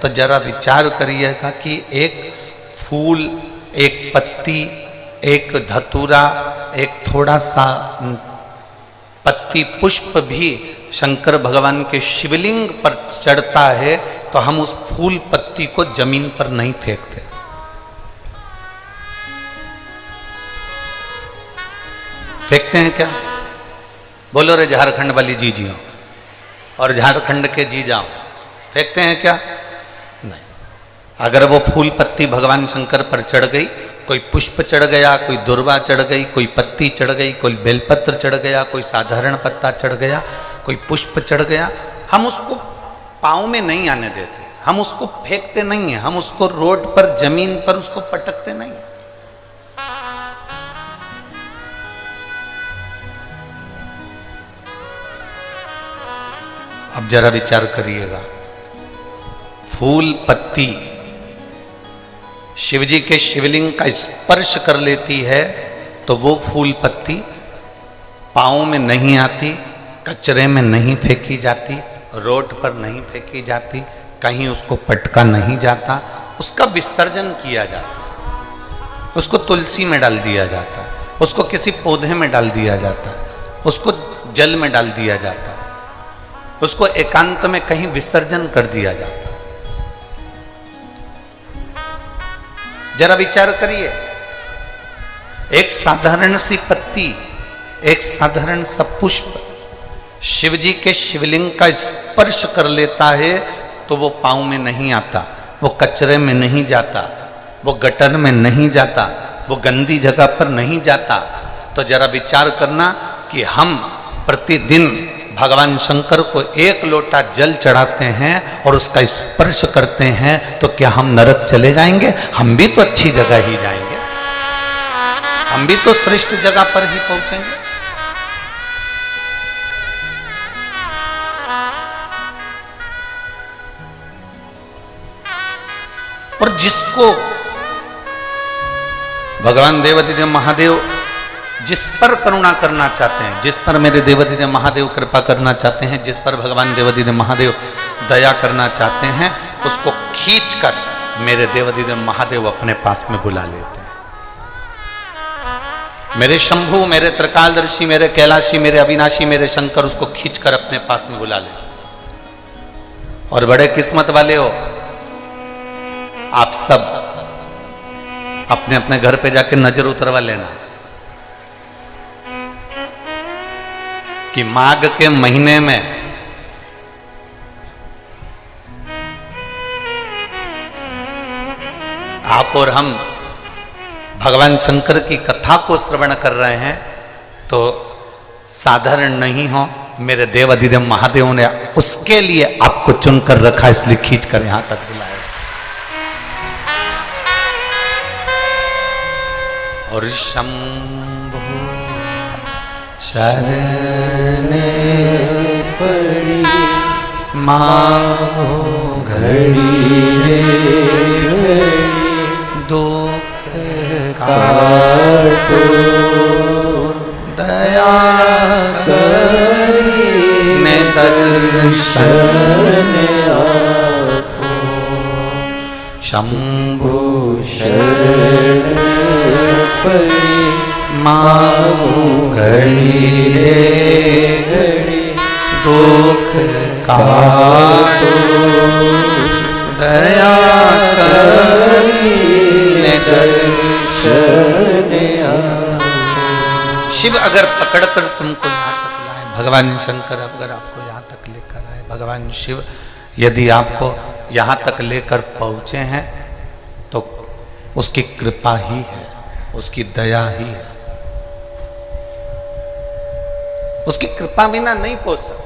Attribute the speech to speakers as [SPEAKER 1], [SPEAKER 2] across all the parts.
[SPEAKER 1] तो जरा विचार करिएगा कि एक फूल, एक पत्ती, एक धतूरा, एक थोड़ा सा पत्ती पुष्प भी शंकर भगवान के शिवलिंग पर चढ़ता है तो हम उस फूल पत्ती को जमीन पर नहीं फेंकते। फेंकते हैं क्या? बोलो रे झारखंड वाली जीजियों और झारखंड के जीजाओ, फेंकते हैं क्या? नहीं। अगर वो फूल पत्ती भगवान शंकर पर चढ़ गई, कोई पुष्प चढ़ गया, कोई दुर्वा चढ़ गई, कोई पत्ती चढ़ गई, कोई बेलपत्र चढ़ गया, कोई साधारण पत्ता चढ़ गया, कोई पुष्प चढ़ गया, हम उसको पाँव में नहीं आने देते, हम उसको फेंकते नहीं है, हम उसको रोड पर जमीन पर उसको पटकते नहीं है। अब जरा विचार करिएगा, फूल पत्ती शिवजी के शिवलिंग का स्पर्श कर लेती है तो वो फूल पत्ती पाँव में नहीं आती, कचरे में नहीं फेंकी जाती, रोड पर नहीं फेंकी जाती, कहीं उसको पटका नहीं जाता, उसका विसर्जन किया जाता, उसको तुलसी में डाल दिया जाता, उसको किसी पौधे में डाल दिया जाता, उसको जल में डाल दिया जाता, उसको एकांत में कहीं विसर्जन कर दिया जाता। जरा विचार करिए, एक साधारण सी पत्ती, एक साधारण सा पुष्प शिवजी के शिवलिंग का स्पर्श कर लेता है तो वो पाँव में नहीं आता, वो कचरे में नहीं जाता, वो गटर में नहीं जाता, वो गंदी जगह पर नहीं जाता। तो जरा विचार करना कि हम प्रतिदिन भगवान शंकर को एक लोटा जल चढ़ाते हैं और उसका स्पर्श करते हैं तो क्या हम नरक चले जाएंगे? हम भी तो अच्छी जगह ही जाएंगे, हम भी तो श्रेष्ठ जगह पर ही पहुंचेंगे। और जिसको भगवान देवाधिदेव महादेव जिस पर करुणा करना चाहते हैं, जिस पर मेरे देवाधिदेव महादेव कृपा करना चाहते हैं, जिस पर भगवान देवाधिदेव महादेव दया करना चाहते हैं, उसको खींचकर मेरे देवाधिदेव महादेव अपने पास में बुला लेते हैं। मेरे शंभु, मेरे त्रिकालदर्शी, मेरे कैलाशी, मेरे अविनाशी, मेरे शंकर उसको खींचकर अपने पास में बुला लेते हैं। और बड़े किस्मत वाले हो आप सब, अपने अपने घर पे जाके नजर उतरवा लेना कि माघ के महीने में आप और हम भगवान शंकर की कथा को श्रवण कर रहे हैं तो साधारण नहीं हो, मेरे देव अधिदेव महादेव ने उसके लिए आपको चुनकर रखा, इसलिए खींचकर यहां तक बुलाया। और शंभु शरणे पड़ी मांगो घड़ी दुख काटो दया करी ने दर्शन आपो। शंभु शरण पड़ी मांगो घड़ी रे घड़ी दुख काटो दया करी ने दर्शन आपो। शिव अगर पकड़कर तुमको यहाँ तक लाए, भगवान शंकर अगर आपको यहाँ तक लेकर आए, भगवान शिव यदि आपको यहाँ तक लेकर पहुँचे हैं तो उसकी कृपा ही है, उसकी दया ही है, उसकी कृपा बिना नहीं पहुंच सकते।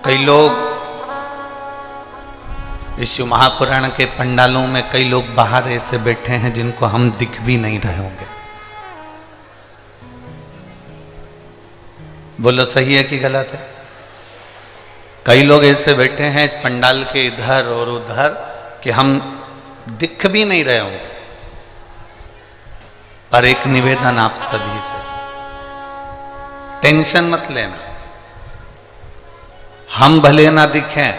[SPEAKER 1] कई लोग इस शिव महापुराण के पंडालों में कई लोग बाहर ऐसे बैठे हैं जिनको हम दिख भी नहीं रहे होंगे। बोलो सही है कि गलत है? कई लोग ऐसे बैठे हैं इस पंडाल के इधर और उधर कि हम दिख भी नहीं रहे होंगे। पर एक निवेदन आप सभी से, टेंशन मत लेना, हम भले ना दिखें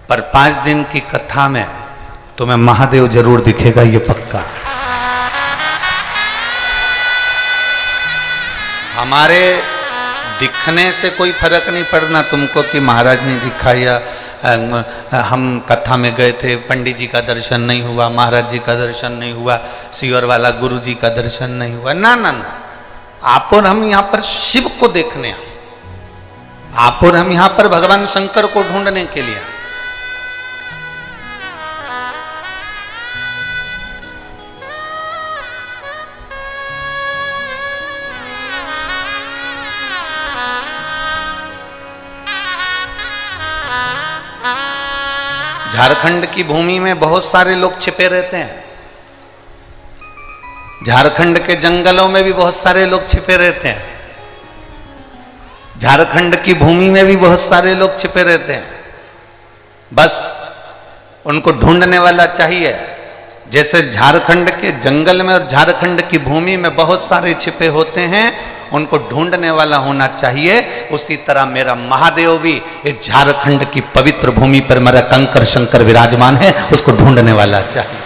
[SPEAKER 1] पर 5 दिन की कथा में तुम्हें महादेव जरूर दिखेगा, ये पक्का। हमारे दिखने से कोई फर्क नहीं पड़ना तुमको कि महाराज नहीं दिखा या हम कथा में गए थे, पंडित जी का दर्शन नहीं हुआ, महाराज जी का दर्शन नहीं हुआ, सीवर वाला गुरु जी का दर्शन नहीं हुआ। ना ना ना, आप और हम यहां पर शिव को देखने आए, आप और हम यहां पर भगवान शंकर को ढूंढने के लिए आए। झारखंड की भूमि में बहुत सारे लोग छिपे रहते हैं, झारखंड के जंगलों में भी बहुत सारे लोग छिपे रहते हैं, झारखंड की भूमि में भी बहुत सारे लोग छिपे रहते हैं, बस उनको ढूंढने वाला चाहिए। जैसे झारखंड के जंगल में और झारखंड की भूमि में बहुत सारे छिपे होते हैं, उनको ढूंढने वाला होना चाहिए। उसी तरह मेरा महादेव भी इस झारखंड की पवित्र भूमि पर मेरा कंकर शंकर विराजमान है, उसको ढूंढने वाला चाहिए।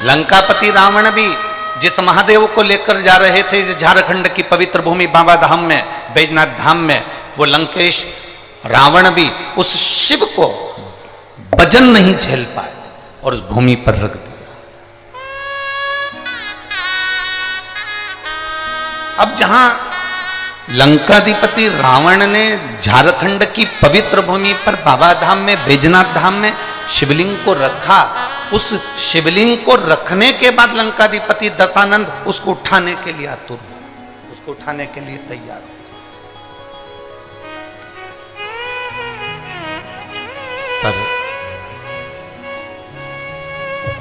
[SPEAKER 1] लंकापति रावण भी जिस महादेव को लेकर जा रहे थे इस झारखंड की पवित्र भूमि बाबा धाम में, बैजनाथ धाम में, वो लंकेश रावण भी उस शिव को वजन नहीं झेल पाए और उस भूमि पर रख दिया। अब जहां लंकाधिपति रावण ने झारखंड की पवित्र भूमि पर बाबा धाम में, बैजनाथ धाम में शिवलिंग को रखा, उस शिवलिंग को रखने के बाद लंकाधिपति दशानंद उसको उठाने के लिए आतुर, उसको उठाने के लिए तैयार। पर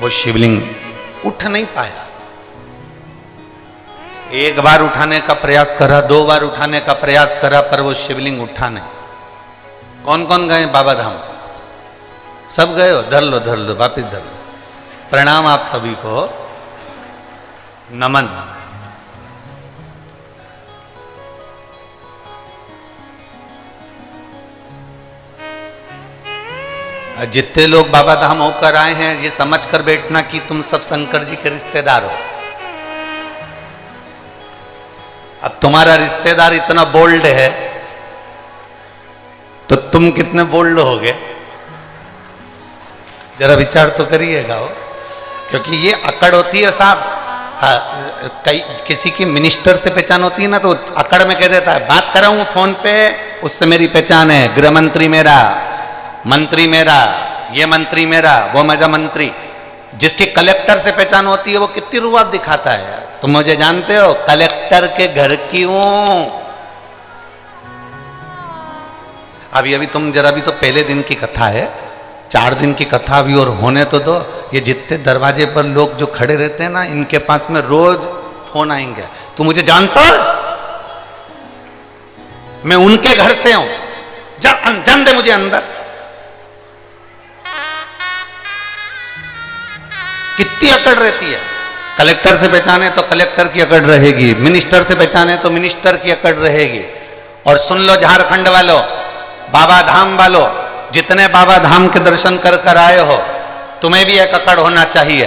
[SPEAKER 1] वो शिवलिंग उठ नहीं पाया। एक बार उठाने का प्रयास करा, 2 बार उठाने का प्रयास करा, पर वो शिवलिंग उठा नहीं। कौन कौन गए बाबा धाम? सब गए हो? धर लो धर लो, वापिस धर लो। प्रणाम आप सभी को, नमन। जितने लोग बाबा धाम होकर आए हैं ये समझ कर बैठना कि तुम सब शंकर जी के रिश्तेदार हो। अब तुम्हारा रिश्तेदार इतना बोल्ड है तो तुम कितने बोल्ड होगे, जरा विचार तो करिएगा हो। क्योंकि ये अकड़ होती है साहब, कई किसी की मिनिस्टर से पहचान होती है ना, तो अकड़ में कह देता है बात कर रहा हूं फोन पे, उससे मेरी पहचान है, गृह मंत्री मेरा, मंत्री मेरा, ये मंत्री मेरा, वो मेरा मंत्री। जिसकी कलेक्टर से पहचान होती है वो कितनी रुआब दिखाता है। तुम मुझे जानते हो, कलेक्टर के घर की हूं। अभी अभी तुम जरा भी तो पहले दिन की कथा है, 4 दिन की कथा भी और होने तो दो। ये जितने दरवाजे पर लोग जो खड़े रहते हैं ना, इनके पास में रोज फोन आएंगे, तू मुझे जानता है, मैं उनके घर से हूं, जान दे मुझे अंदर। कितनी अकड़ रहती है। कलेक्टर से पहचाने तो कलेक्टर की अकड़ रहेगी, मिनिस्टर से पहचाने तो मिनिस्टर की अकड़ रहेगी। और सुन लो झारखंड वालों, बाबा धाम वालों, जितने बाबा धाम के दर्शन कर कर आए हो, तुम्हें भी एक अकड़ होना चाहिए।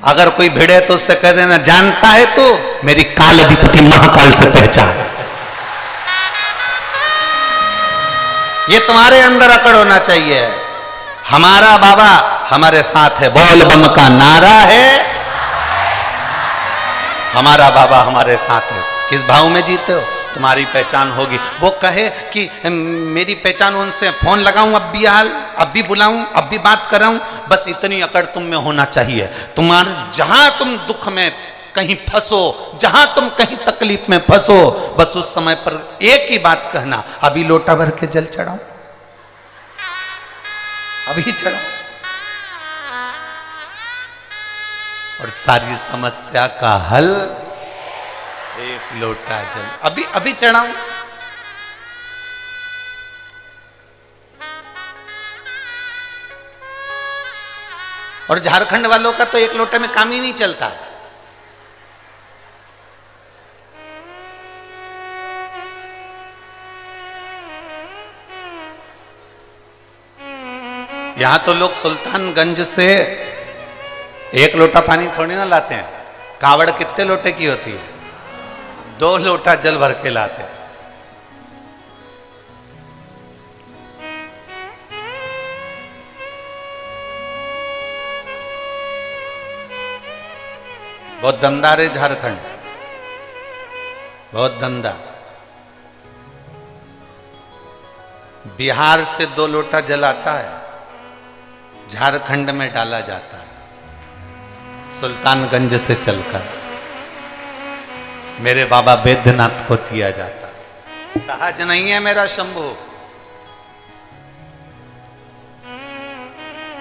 [SPEAKER 1] अगर कोई भिड़े तो उससे कह देना, जानता है तू मेरी काल अधिपति महाकाल से पहचान। ये तुम्हारे अंदर अकड़ होना चाहिए। हमारा बाबा हमारे साथ है, बोल बम का नारा है, हमारा बाबा हमारे साथ है। किस भाव में जीते हो, तुम्हारी पहचान होगी। वो कहे कि मेरी पहचान उनसे, फोन लगाऊं अब भी, हाल अब भी बुलाऊं, अब भी बात कराऊं, बस इतनी अकड़ तुम में होना चाहिए। तुम्हारे जहां तुम दुख में कहीं फंसो, जहां तुम कहीं तकलीफ में फंसो, बस उस समय पर एक ही बात कहना, अभी लोटा भर के जल चढ़ाऊं, अभी चढ़ाओ, और सारी समस्या का हल एक लोटा जल, अभी अभी चढ़ाऊं। और झारखंड वालों का तो एक लोटे में काम ही नहीं चलता। यहां तो लोग सुल्तानगंज से एक लोटा पानी थोड़ी ना लाते हैं, कावड़ कितने लोटे की होती है, 2 लोटा जल भर के लाते हैं। बहुत दमदार है झारखंड, बहुत दमदार। बिहार से 2 लोटा जल आता है, झारखंड में डाला जाता है सुल्तानगंज से चलकर, मेरे बाबा बैद्यनाथ को दिया जाता है। सहज नहीं है मेरा शंभू।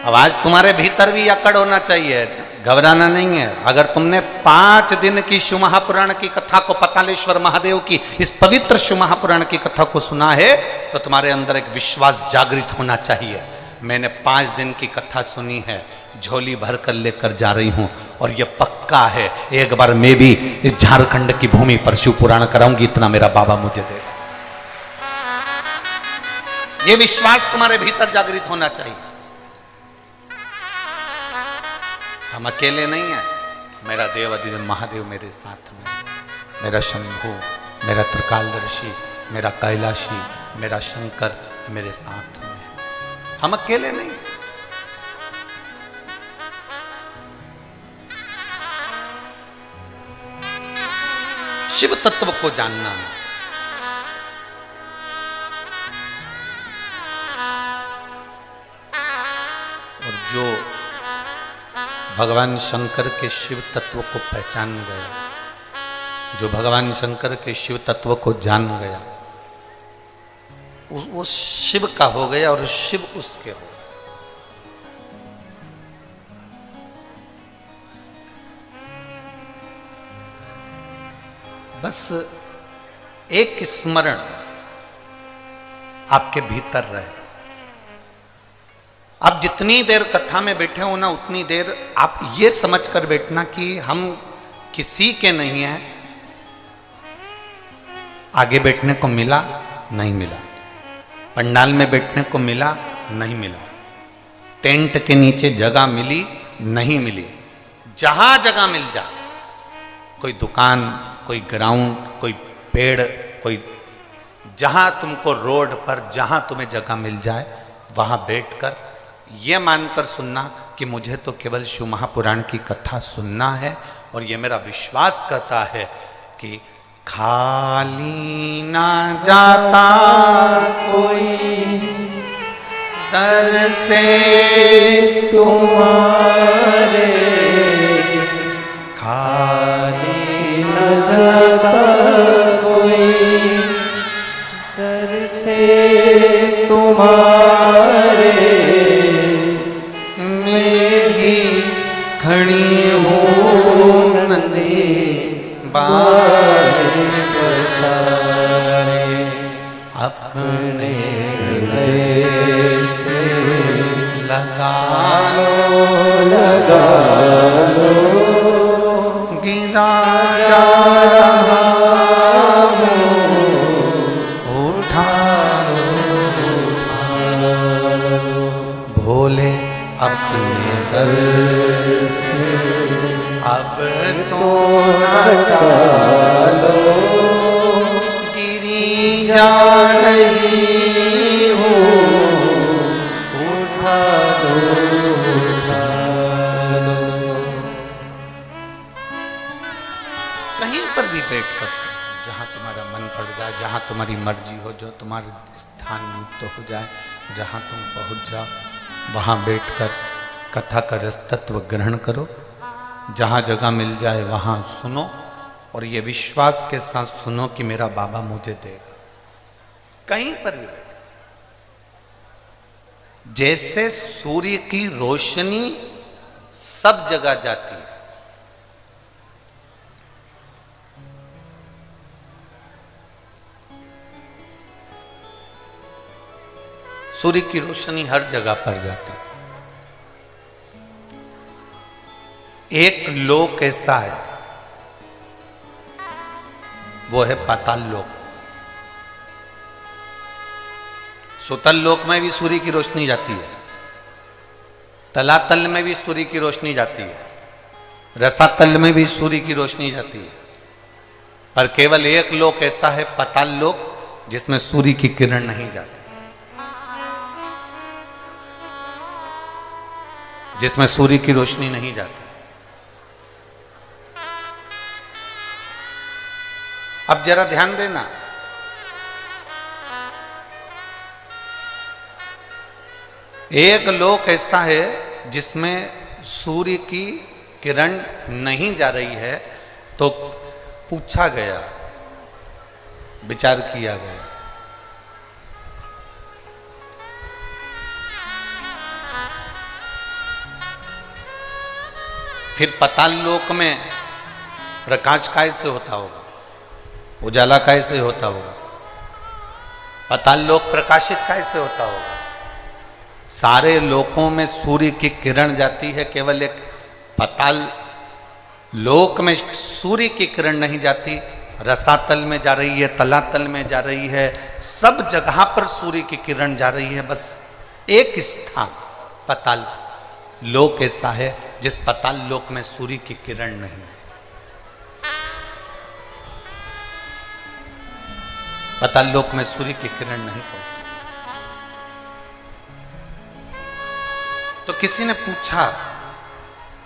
[SPEAKER 1] अब आज तुम्हारे भीतर भी अकड़ होना चाहिए, घबराना नहीं है। अगर तुमने 5 दिन की शिव महापुराण की कथा को, पतालेश्वर महादेव की इस पवित्र शिव महापुराण की कथा को सुना है, तो तुम्हारे अंदर एक विश्वास जागृत होना चाहिए। मैंने 5 दिन की कथा सुनी है, झोली भर कर लेकर जा रही हूं, और यह पक्का है एक बार मैं भी इस झारखंड की भूमि पर शिव पुराण कराऊंगी, इतना मेरा बाबा मुझे देगा। यह विश्वास तुम्हारे भीतर जागृत होना चाहिए। हम अकेले नहीं हैं, मेरा देव अधिदेव महादेव मेरे साथ में, मेरा शंभू, मेरा त्रिकालदर्शी, मेरा कैलाशी, मेरा शंकर मेरे साथ में। हम अकेले नहीं। शिव तत्व को जानना, और जो भगवान शंकर के शिव तत्व को पहचान गया, जो भगवान शंकर के शिव तत्व को जान गया, वो शिव का हो गया और शिव उसके हो। बस एक स्मरण आपके भीतर रहे। आप जितनी देर कथा में बैठे हो ना, उतनी देर आप ये समझकर बैठना कि हम किसी के नहीं हैं। आगे बैठने को मिला नहीं मिला, पंडाल में बैठने को मिला नहीं मिला, टेंट के नीचे जगह मिली नहीं मिली, जहां जगह मिल जा, कोई दुकान, कोई ग्राउंड, कोई पेड़, कोई जहां तुमको रोड पर जहां तुम्हें जगह मिल जाए, वहां बैठकर यह मानकर सुनना कि मुझे तो केवल शिव महापुराण की कथा सुनना है, और यह मेरा विश्वास कहता है कि खाली ना जाता कोई दर से तुम्हारे, खाली न जाता कोई दर से तुम्हारे, मैं भी खड़ी हूँ नन्हे बारे पसारे, अपने हृदय से लगा लो, गिरा जा रहा हूँ, उठा लो, भोले अपने दर से अब तो हटा लो, गिरी जा रही हूँ, उठा लो। कहीं पर भी बैठ कर सुनो, जहाँ तुम्हारा मन पड़ जाए, जहाँ तुम्हारी मर्जी हो, जो तुम्हारे स्थान नियुक्त हो जाए, जहाँ तुम पहुँच जाओ, वहाँ बैठकर कथा का रस तत्व ग्रहण करो। जहाँ जगह मिल जाए वहाँ सुनो, और ये विश्वास के साथ सुनो कि मेरा बाबा मुझे देगा। कहीं पर भी, जैसे सूर्य की रोशनी सब जगह जाती है, सूर्य की रोशनी हर जगह पर जाती है। एक लोक ऐसा है, वो है पाताल लोक। सुतल लोक में भी सूर्य की रोशनी जाती है, तलातल में भी सूर्य की रोशनी जाती है, रसातल में भी सूर्य की रोशनी जाती है, पर केवल एक लोक ऐसा है पाताल लोक जिसमें सूर्य की किरण नहीं जाती, जिसमें सूर्य की रोशनी नहीं जाती। अब जरा ध्यान देना, एक लोक ऐसा है जिसमें सूर्य की किरण नहीं जा रही है, तो पूछा गया, विचार किया गया, फिर पाताल लोक में प्रकाश कैसे होता होगा, उजाला कैसे होता होगा, पाताल लोक प्रकाशित कैसे होता होगा। सारे लोकों में सूर्य की किरण जाती है, केवल एक पाताल लोक में सूर्य की किरण नहीं जाती। रसातल में जा रही है, तलातल में जा रही है, सब जगह पर सूर्य की किरण जा रही है। बस एक स्थान पाताल लोक ऐसा है जिस पाताल लोक में सूर्य की किरण नहीं। पाताल लोक में सूर्य की किरण नहीं पहुंची। तो किसी ने पूछा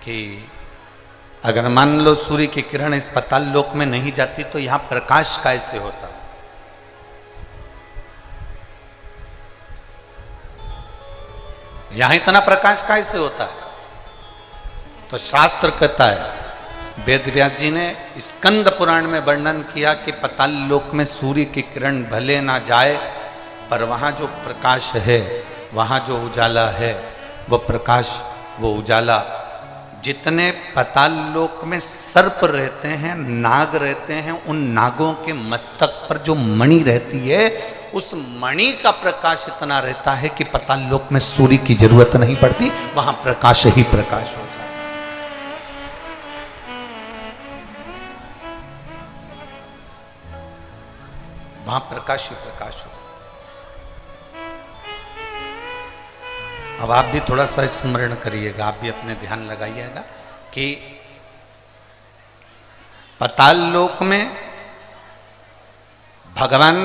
[SPEAKER 1] कि अगर मान लो सूर्य की किरण इस पाताल लोक में नहीं जाती तो यहां प्रकाश कैसे होता? यहां इतना प्रकाश कैसे होता है? तो शास्त्र कहता है, वेद व्यास जी ने स्कंद पुराण में वर्णन किया कि पाताल लोक में सूर्य की किरण भले ना जाए, पर वहां जो प्रकाश है, वहां जो उजाला है, वो प्रकाश, वो उजाला, जितने पाताल लोक में सर्प रहते हैं, नाग रहते हैं, उन नागों के मस्तक पर जो मणि रहती है, उस मणि का प्रकाश इतना रहता है कि पाताल लोक में सूर्य की जरूरत नहीं पड़ती, वहां प्रकाश ही प्रकाश हो जाता है। वहां प्रकाश ही प्रकाश हो। अब आप भी थोड़ा सा स्मरण करिएगा, आप भी अपने ध्यान लगाइएगा कि पाताल लोक में भगवान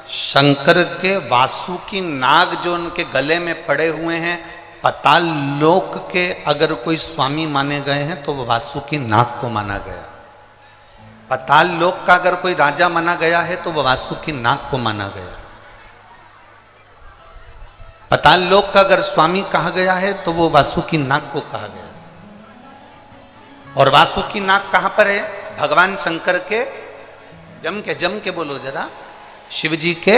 [SPEAKER 1] शंकर के वासुकी नाग जो उनके गले में पड़े हुए हैं, पाताल लोक के अगर कोई स्वामी माने गए हैं तो वो वासुकी नाग को माना गया। पाताल लोक का अगर कोई राजा माना गया है तो वो वासुकी नाग को माना गया। पाताल लोक का अगर स्वामी कहा गया है तो वो वासुकी नाग को कहा गया। और वासुकी नाग कहां पर है? भगवान शंकर के जम के बोलो जरा, शिव जी के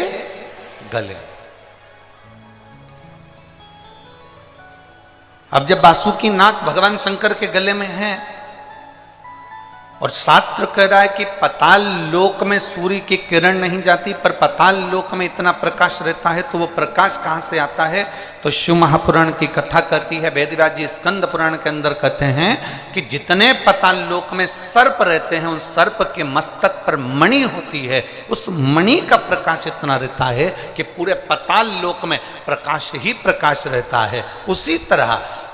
[SPEAKER 1] गले। अब जब वासुकी नाग भगवान शंकर के गले में है और शास्त्र कह रहा है कि पाताल लोक में सूर्य की किरण नहीं जाती, पर पाताल लोक में इतना प्रकाश रहता है, तो वो प्रकाश कहां से आता है? तो शिव महापुराण की कथा कहती है, वेदव्यास जी स्कंद पुराण के अंदर कहते हैं कि जितने पाताल लोक में सर्प रहते हैं, उन सर्प के मस्तक पर मणि होती है, उस मणि का प्रकाश इतना रहता है कि पूरे पाताल लोक में प्रकाश ही प्रकाश रहता है। उसी तरह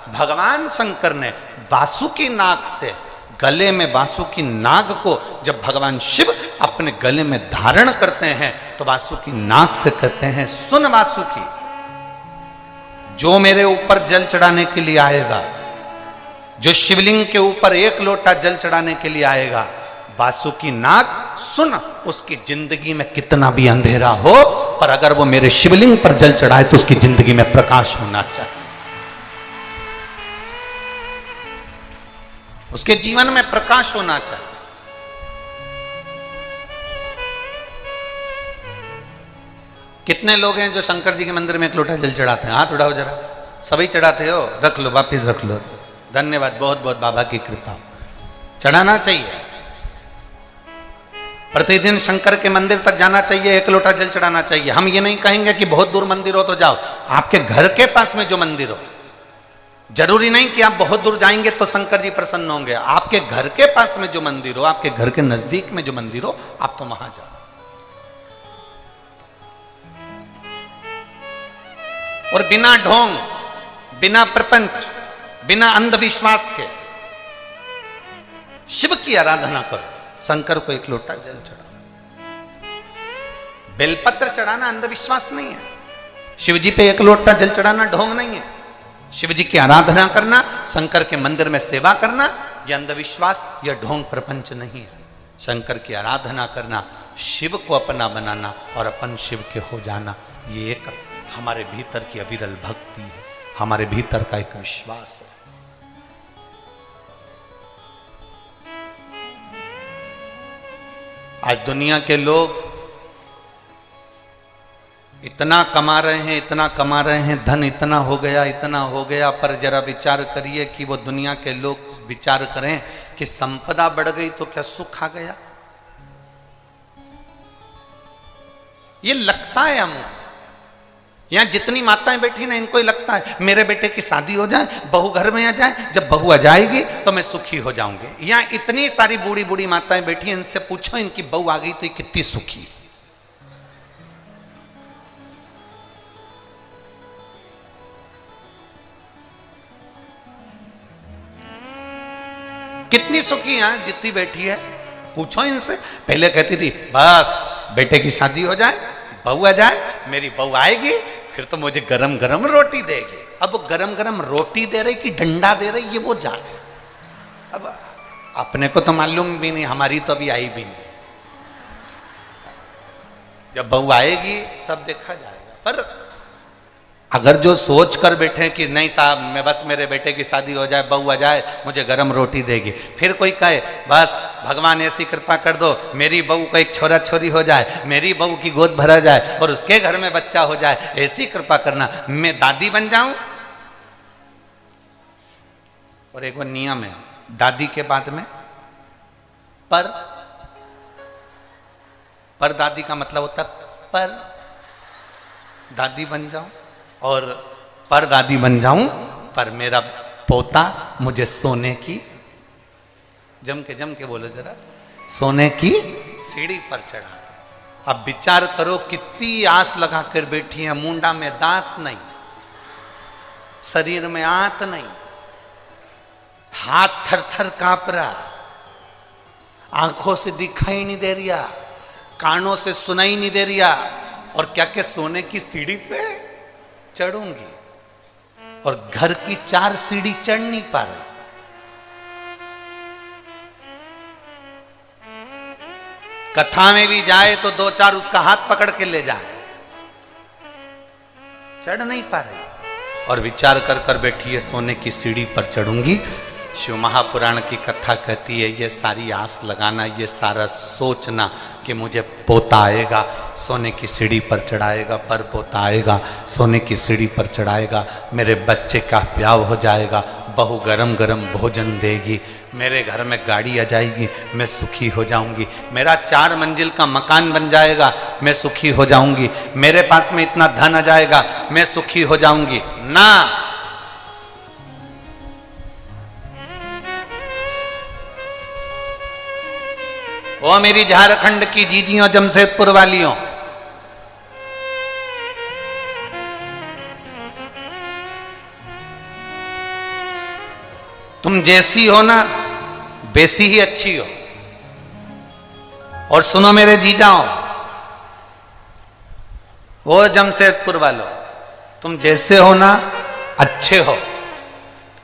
[SPEAKER 1] भगवान शंकर ने वासुकी नाग से, गले में वासुकी नाग को जब भगवान शिव अपने गले में धारण करते हैं तो वासुकी नाग से कहते हैं, सुन वासुकी, जो मेरे ऊपर जल चढ़ाने के लिए आएगा, जो शिवलिंग के ऊपर एक लोटा जल चढ़ाने के लिए आएगा, वासुकी नाग सुन, उसकी जिंदगी में कितना भी अंधेरा हो, पर अगर वो मेरे शिवलिंग पर जल चढ़ाए तो उसकी जिंदगी में प्रकाश होना चाहिए, उसके जीवन में प्रकाश होना चाहिए। कितने लोग हैं जो शंकर जी के मंदिर में एक लोटा जल चढ़ाते हैं? हाथ उठाओ जरा। सभी चढ़ाते हो? रख लो, वापिस रख लो। धन्यवाद, बहुत बहुत बाबा की कृपा। चढ़ाना चाहिए, प्रतिदिन शंकर के मंदिर तक जाना चाहिए, एक लोटा जल चढ़ाना चाहिए। हम ये नहीं कहेंगे कि बहुत दूर मंदिर हो तो जाओ, आपके घर के पास में जो मंदिर हो, जरूरी नहीं कि आप बहुत दूर जाएंगे तो शंकर जी प्रसन्न होंगे। आपके घर के पास में जो मंदिर हो, आपके घर के नजदीक में जो मंदिर हो, आप तो वहां जाओ। और बिना ढोंग, बिना प्रपंच, बिना अंधविश्वास के शिव की आराधना करो। शंकर को एक लोटा जल चढ़ाओ। बेलपत्र चढ़ाना अंधविश्वास नहीं है। शिव जी पे एक लोटा जल चढ़ाना ढोंग नहीं है। शिव जी की आराधना करना, शंकर के मंदिर में सेवा करना, यह अंधविश्वास, यह ढोंग प्रपंच नहीं है। शंकर की आराधना करना, शिव को अपना बनाना और अपन शिव के हो जाना, ये एक हमारे भीतर की अविरल भक्ति है, हमारे भीतर का एक विश्वास है। आज दुनिया के लोग इतना कमा रहे हैं, इतना कमा रहे हैं, धन इतना हो गया, इतना हो गया, पर जरा विचार करिए कि वो दुनिया के लोग विचार करें कि संपदा बढ़ गई तो क्या सुख आ गया? ये लगता है हम यहां जितनी माताएं बैठी ना, इनको ही लगता है मेरे बेटे की शादी हो जाए, बहू घर में आ जाए, जब बहू आ जाएगी तो मैं सुखी हो जाऊंगी। यहां इतनी सारी बूढ़ी बूढ़ी माताएं बैठी हैं, इनसे पूछो इनकी बहू आ गई तो ये कितनी सुखी, कितनी सुखी है जितनी बैठी है, पूछो इनसे। पहले कहती थी बस बेटे की शादी हो जाए, बहू आ जाए, मेरी बहू आएगी फिर तो मुझे गरम गरम रोटी देगी। अब वो गरम गरम रोटी दे रही कि डंडा दे रही ये वो जाने। अब अपने को तो मालूम भी नहीं, हमारी तो अभी आई भी नहीं। जब बहू आएगी तब देखा जाएगा। पर अगर जो सोच कर बैठे कि नहीं साहब मैं बस मेरे बेटे की शादी हो जाए, बहू आ जाए, मुझे गरम रोटी देगी, फिर कोई कहे बस भगवान ऐसी कृपा कर दो मेरी बहू को एक छोरा छोरी हो जाए, मेरी बहू की गोद भरा जाए और उसके घर में बच्चा हो जाए, ऐसी कृपा करना, मैं दादी बन जाऊं। और एक वो नियम है दादी के बाद में पर दादी का मतलब होता पर दादी बन जाऊं और पर दादी बन जाऊं, पर मेरा पोता मुझे सोने की, जम के बोलो जरा, सोने की सीढ़ी पर चढ़ा। अब विचार करो कितनी आस लगा कर बैठी है, मुंडा में दांत नहीं, शरीर में आंत नहीं, हाथ थर थर कांप रहा, आंखों से दिखाई नहीं दे रिया, कानों से सुनाई नहीं दे रिया, और क्या के सोने की सीढ़ी पे चढ़ूंगी, और घर की 4 सीढ़ी चढ़ नहीं पा रही। कथा में भी जाए तो 2-4 उसका हाथ पकड़ के ले जाए, चढ़ नहीं पा रही, और विचार कर कर बैठी है सोने की सीढ़ी पर चढ़ूंगी। शिव महापुराण की कथा कहती है ये सारी आस लगाना, ये सारा सोचना कि मुझे पोता आएगा, सोने की सीढ़ी पर चढ़ाएगा, पर पोता आएगा, सोने की सीढ़ी पर चढ़ाएगा, मेरे बच्चे का ब्याह हो जाएगा, बहू गरम गरम भोजन देगी, मेरे घर में गाड़ी आ जाएगी, मैं सुखी हो जाऊंगी, मेरा 4 मंजिल का मकान बन जाएगा, मैं सुखी हो जाऊंगी, मेरे पास में इतना धन आ जाएगा, मैं सुखी हो जाऊंगी। ना, ओ मेरी झारखंड की जीजियों, जमशेदपुर वालियों, तुम जैसी हो ना वैसी ही अच्छी हो। और सुनो मेरे जीजाओ, वो जमशेदपुर वालों, तुम जैसे हो ना अच्छे हो,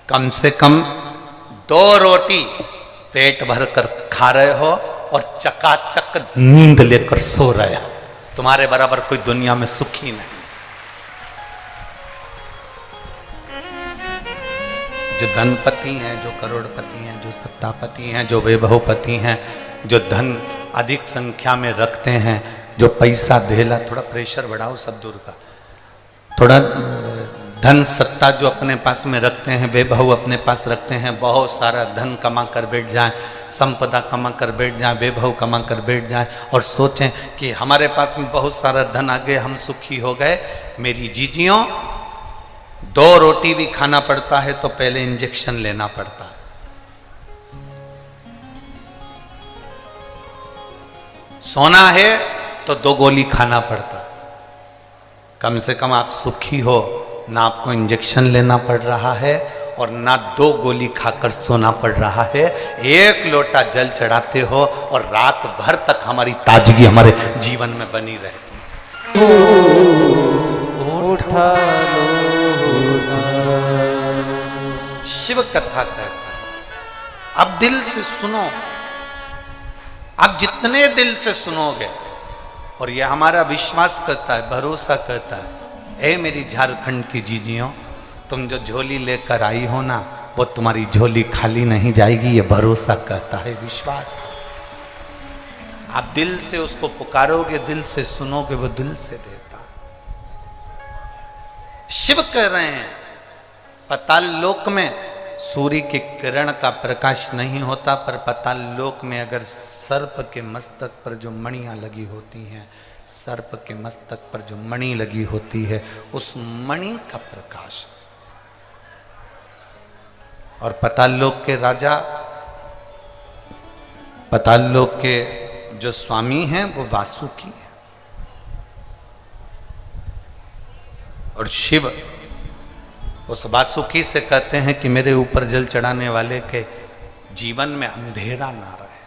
[SPEAKER 1] कम से कम 2 रोटी पेट भर कर खा रहे हो और चकाचक नींद लेकर सो रहे हो। तुम्हारे बराबर कोई दुनिया में सुखी नहीं। जो धनपति हैं, जो करोड़पति हैं, जो सत्तापति हैं, जो वैभवपति हैं, जो धन अधिक संख्या में रखते हैं, जो पैसा धेला, थोड़ा प्रेशर बढ़ाओ सब दूर का, थोड़ा धन सत्ता जो अपने पास में रखते हैं, वैभव अपने पास रखते हैं, बहुत सारा धन कमा कर बैठ जाए, संपदा कमा कर बैठ जाए, वैभव कमा कर बैठ जाए और सोचें कि हमारे पास में बहुत सारा धन आ गए, हम सुखी हो गए। मेरी जीजियों, 2 रोटी भी खाना पड़ता है तो पहले इंजेक्शन लेना पड़ता है। सोना है तो 2 गोली खाना पड़ता है। कम से कम आप सुखी हो ना, आपको इंजेक्शन लेना पड़ रहा है और ना 2 गोली खाकर सोना पड़ रहा है, 1 लोटा जल चढ़ाते हो और रात भर तक हमारी ताजगी हमारे जीवन में बनी रहती है। शिव कथा कहता है अब दिल से सुनो, आप जितने दिल से सुनोगे, और ये हमारा विश्वास करता है, भरोसा करता है, ए मेरी झारखंड की जीजियों, तुम जो झोली लेकर आई हो ना, वो तुम्हारी झोली खाली नहीं जाएगी, ये भरोसा करता है, विश्वास। आप दिल से उसको पुकारोगे, दिल से सुनोगे, वो दिल से देता। शिव कह रहे हैं पाताल लोक में सूर्य की किरण का प्रकाश नहीं होता, पर पाताल लोक में अगर सर्प के मस्तक पर जो मणियां लगी होती हैं, सर्प के मस्तक पर जो मणि लगी होती है, उस मणि का प्रकाश। और पाताल लोक के राजा, पाताल लोक के जो स्वामी हैं वो वासुकी है, और शिव उस वासुकी से कहते हैं कि मेरे ऊपर जल चढ़ाने वाले के जीवन में अंधेरा ना रहे।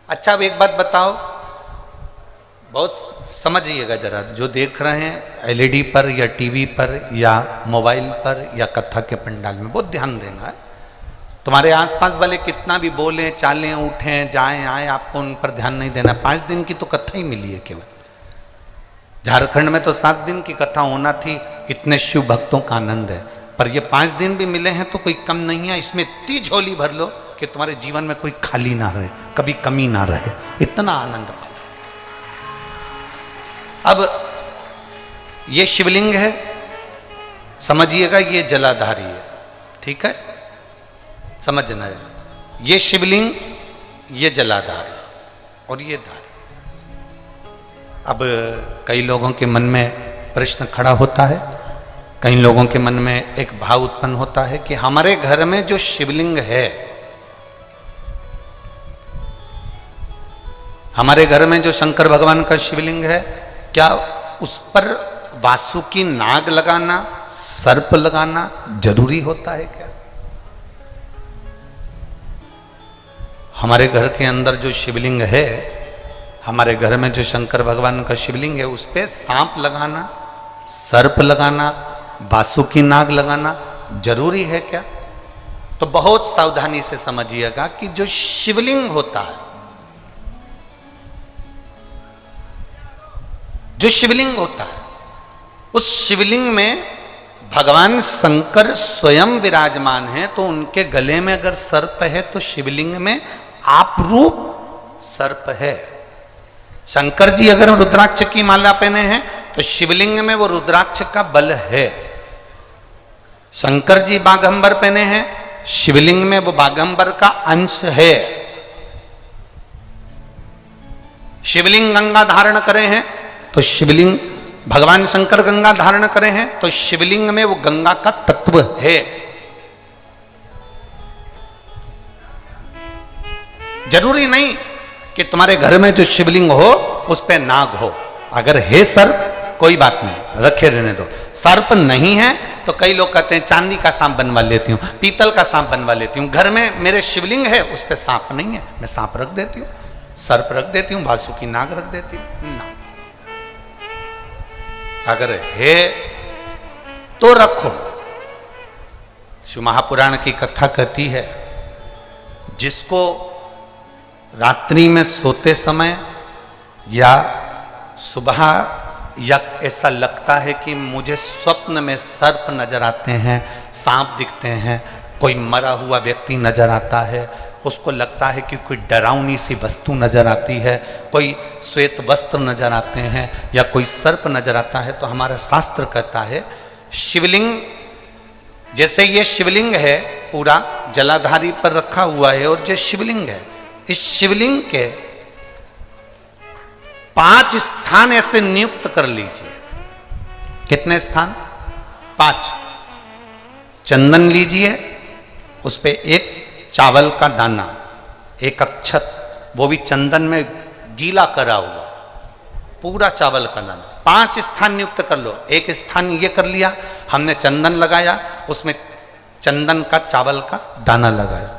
[SPEAKER 1] अच्छा अब एक बात बताओ, बहुत समझिएगा जरा, जो देख रहे हैं एलईडी पर या टीवी पर या मोबाइल पर या कथा के पंडाल में, बहुत ध्यान देना है। तुम्हारे आसपास वाले कितना भी बोलें, चालें, उठें, जाएं, आए, आपको उन पर ध्यान नहीं देना। 5 दिन की तो कथा ही मिली है केवल। झारखंड में तो 7 दिन की कथा होना थी, इतने शिव भक्तों का आनंद है, पर ये 5 दिन भी मिले हैं तो कोई कम नहीं है। इसमें इतनी झोली भर लो कि तुम्हारे जीवन में कोई खाली ना रहे, कभी कमी ना रहे, इतना आनंद पाओ। अब ये शिवलिंग है, समझिएगा, ये जलाधारी है, ठीक है, समझना है। ये शिवलिंग, ये जलाधारी और ये धारी। अब कई लोगों के मन में प्रश्न खड़ा होता है, कई लोगों के मन में एक भाव उत्पन्न होता है कि हमारे घर में जो शिवलिंग है, हमारे घर में जो शंकर भगवान का शिवलिंग है, क्या उस पर वासुकी नाग लगाना, सर्प लगाना जरूरी होता है क्या? हमारे घर के अंदर जो शिवलिंग है, हमारे घर में जो शंकर भगवान का शिवलिंग है, उस पे सांप लगाना, सर्प लगाना, वासुकी नाग लगाना जरूरी है क्या? तो बहुत सावधानी से समझिएगा कि जो शिवलिंग होता है, जो शिवलिंग होता है, उस शिवलिंग में भगवान शंकर स्वयं विराजमान है, तो उनके गले में अगर सर्प है तो शिवलिंग में आप रूप सर्प है। शंकर जी अगर रुद्राक्ष की माला पहने हैं तो शिवलिंग में वो रुद्राक्ष का बल है। शंकर जी बाघंबर पहने हैं, शिवलिंग में वो बाघंबर का अंश है। शिवलिंग गंगा धारण करे हैं तो शिवलिंग, भगवान शंकर गंगा धारण करे हैं तो शिवलिंग में वो गंगा का तत्व है। जरूरी नहीं कि तुम्हारे घर में जो शिवलिंग हो उस पे नाग हो। अगर है सर्प कोई बात नहीं, रखे रहने दो। सर्प नहीं है तो कई लोग कहते हैं चांदी का सांप बनवा लेती हूँ, पीतल का सांप बनवा लेती हूँ। घर में मेरे शिवलिंग है, उस पे सांप नहीं है, मैं सांप रख देती हूँ, सर्प रख देती हूँ, वासुकी नाग रख देती हूँ ना। अगर है तो रखो। शिव महापुराण की कथा कहती है, जिसको रात्रि में सोते समय या सुबह या ऐसा लगता है कि मुझे स्वप्न में सर्प नजर आते हैं, सांप दिखते हैं, कोई मरा हुआ व्यक्ति नजर आता है, उसको लगता है कि कोई डरावनी सी वस्तु नजर आती है, कोई श्वेत वस्त्र नजर आते हैं या कोई सर्प नजर आता है, तो हमारा शास्त्र कहता है शिवलिंग, जैसे ये शिवलिंग है पूरा जलाधारी पर रखा हुआ है, और जो शिवलिंग है, इस शिवलिंग के 5 स्थान ऐसे नियुक्त कर लीजिए। कितने स्थान? 5। चंदन लीजिए, उस पे एक चावल का दाना, एक अक्षत, वो भी चंदन में गीला करा हुआ, पूरा चावल का दाना। 5 स्थान नियुक्त कर लो। एक स्थान ये कर लिया, हमने चंदन लगाया, उसमें चंदन का चावल का दाना लगाया।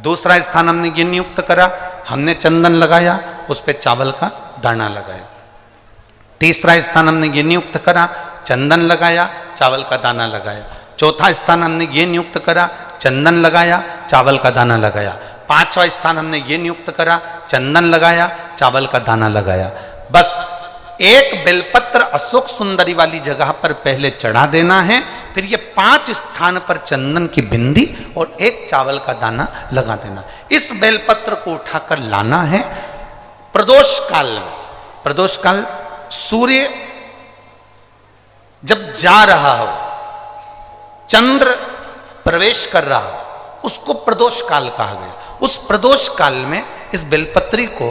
[SPEAKER 1] दूसरा स्थान हमने ये नियुक्त करा, हमने चंदन लगाया, उस पर चावल का दाना लगाया। तीसरा स्थान हमने ये नियुक्त करा, चंदन लगाया, चावल का दाना लगाया। चौथा स्थान हमने ये नियुक्त करा, चंदन लगाया, चावल का दाना लगाया। पांचवा स्थान हमने ये नियुक्त करा, चंदन लगाया, चावल का दाना लगाया। बस एक बेलपत्र अशोक सुंदरी वाली जगह पर पहले चढ़ा देना है, फिर ये 5 स्थान पर चंदन की बिंदी और एक चावल का दाना लगा देना। इस बेलपत्र को उठाकर लाना है प्रदोष काल में। प्रदोष काल सूर्य जब जा रहा हो, चंद्र प्रवेश कर रहा हो, उसको प्रदोष काल कहा गया। उस प्रदोष काल में इस बेलपत्री को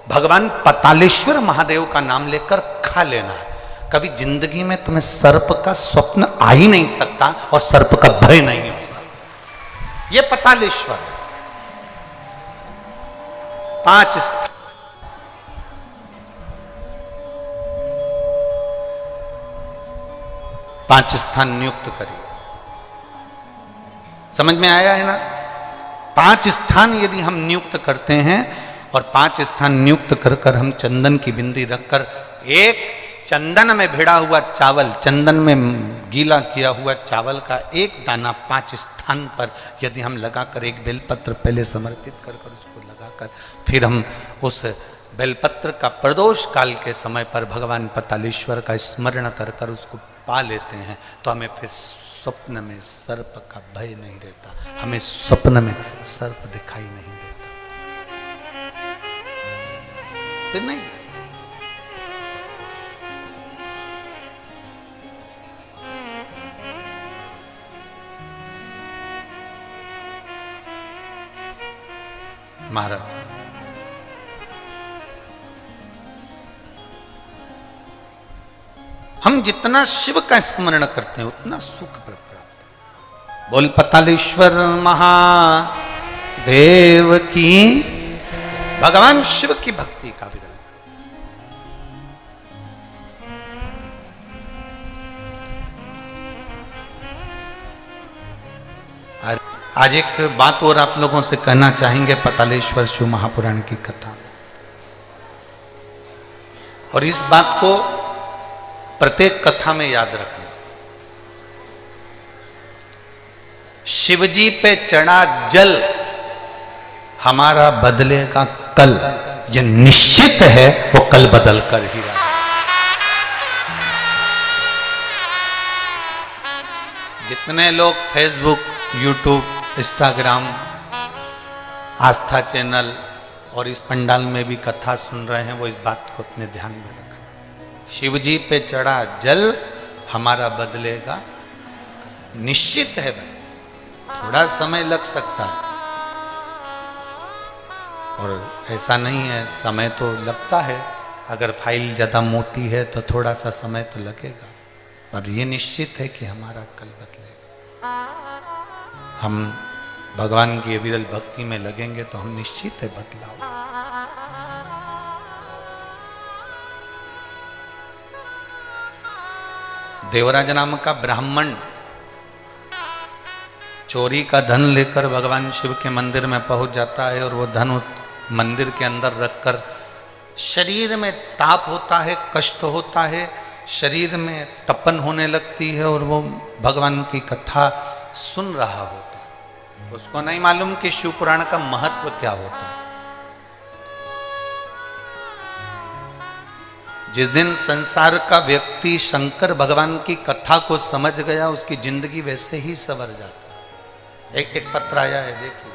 [SPEAKER 1] भगवान पतालेश्वर महादेव का नाम लेकर खा लेना है। कभी जिंदगी में तुम्हें सर्प का स्वप्न आ ही नहीं सकता और सर्प का भय नहीं हो सकता। यह पतालेश्वर है। 5 स्थान नियुक्त करिए। समझ में आया है ना? 5 स्थान यदि हम नियुक्त करते हैं और 5 स्थान नियुक्त कर कर हम चंदन की बिंदी रखकर एक चंदन में भिड़ा हुआ चावल, चंदन में गीला किया हुआ चावल का एक दाना 5 स्थान पर यदि हम लगाकर एक बेलपत्र पहले समर्पित कर कर उसको लगाकर फिर हम उस बेलपत्र का प्रदोष काल के समय पर भगवान पतालेश्वर का स्मरण कर कर उसको पा लेते हैं, तो हमें फिर स्वप्न में सर्प का भय नहीं रहता, हमें स्वप्न में सर्प दिखाई नहीं देता। फिर नहीं। महाराज हम जितना शिव का स्मरण करते हैं उतना सुख प्राप्त है। बोल पतालेश्वर महादेव की। भगवान शिव की भक्ति का विरोध। आज एक बात और आप लोगों से कहना चाहेंगे पतालेश्वर शिव महापुराण की कथा, और इस बात को प्रत्येक कथा में याद रखना। शिवजी पे चढ़ा जल हमारा बदलेगा कल, यह निश्चित है, वो कल बदल कर ही रहा। जितने लोग फेसबुक, यूट्यूब, इंस्टाग्राम, आस्था चैनल और इस पंडाल में भी कथा सुन रहे हैं, वो इस बात को अपने ध्यान में रखें। शिवजी पे चढ़ा जल हमारा बदलेगा, निश्चित है भाई। थोड़ा समय लग सकता है और ऐसा नहीं है, समय तो लगता है। अगर फाइल ज़्यादा मोटी है तो थोड़ा सा समय तो लगेगा, पर ये निश्चित है कि हमारा कल बदलेगा। हम भगवान की अविरल भक्ति में लगेंगे तो हम निश्चित है बदलाव। देवराज नाम का ब्राह्मण चोरी का धन लेकर भगवान शिव के मंदिर में पहुंच जाता है और वो धन उस मंदिर के अंदर रखकर शरीर में ताप होता है, कष्ट होता है, शरीर में तपन होने लगती है और वो भगवान की कथा सुन रहा होता है। उसको नहीं मालूम कि शिव पुराण का महत्व क्या होता है। जिस दिन संसार का व्यक्ति शंकर भगवान की कथा को समझ गया, उसकी जिंदगी वैसे ही संवर जाती। एक पत्र आया है, देखिए।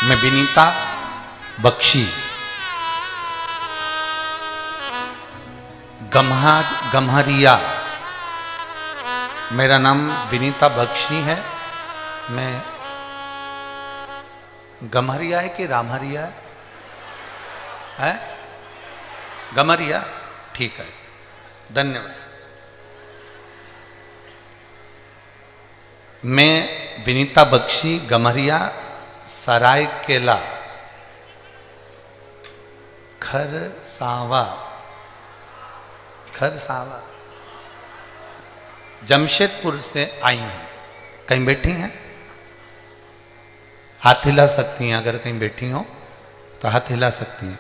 [SPEAKER 1] मैं विनीता बख्शी, गम्हरिया, मेरा नाम विनीता बख्शी है। मैं गम्हरिया है कि रामहरिया है? गम्हरिया, ठीक है, धन्यवाद। मैं विनीता बख्शी गम्हरिया सरायकेला खरसावा जमशेदपुर से आई हूं। कहीं बैठी हैं? हाथ हिला सकती हैं, अगर कहीं बैठी हो तो हाथ हिला सकती हैं।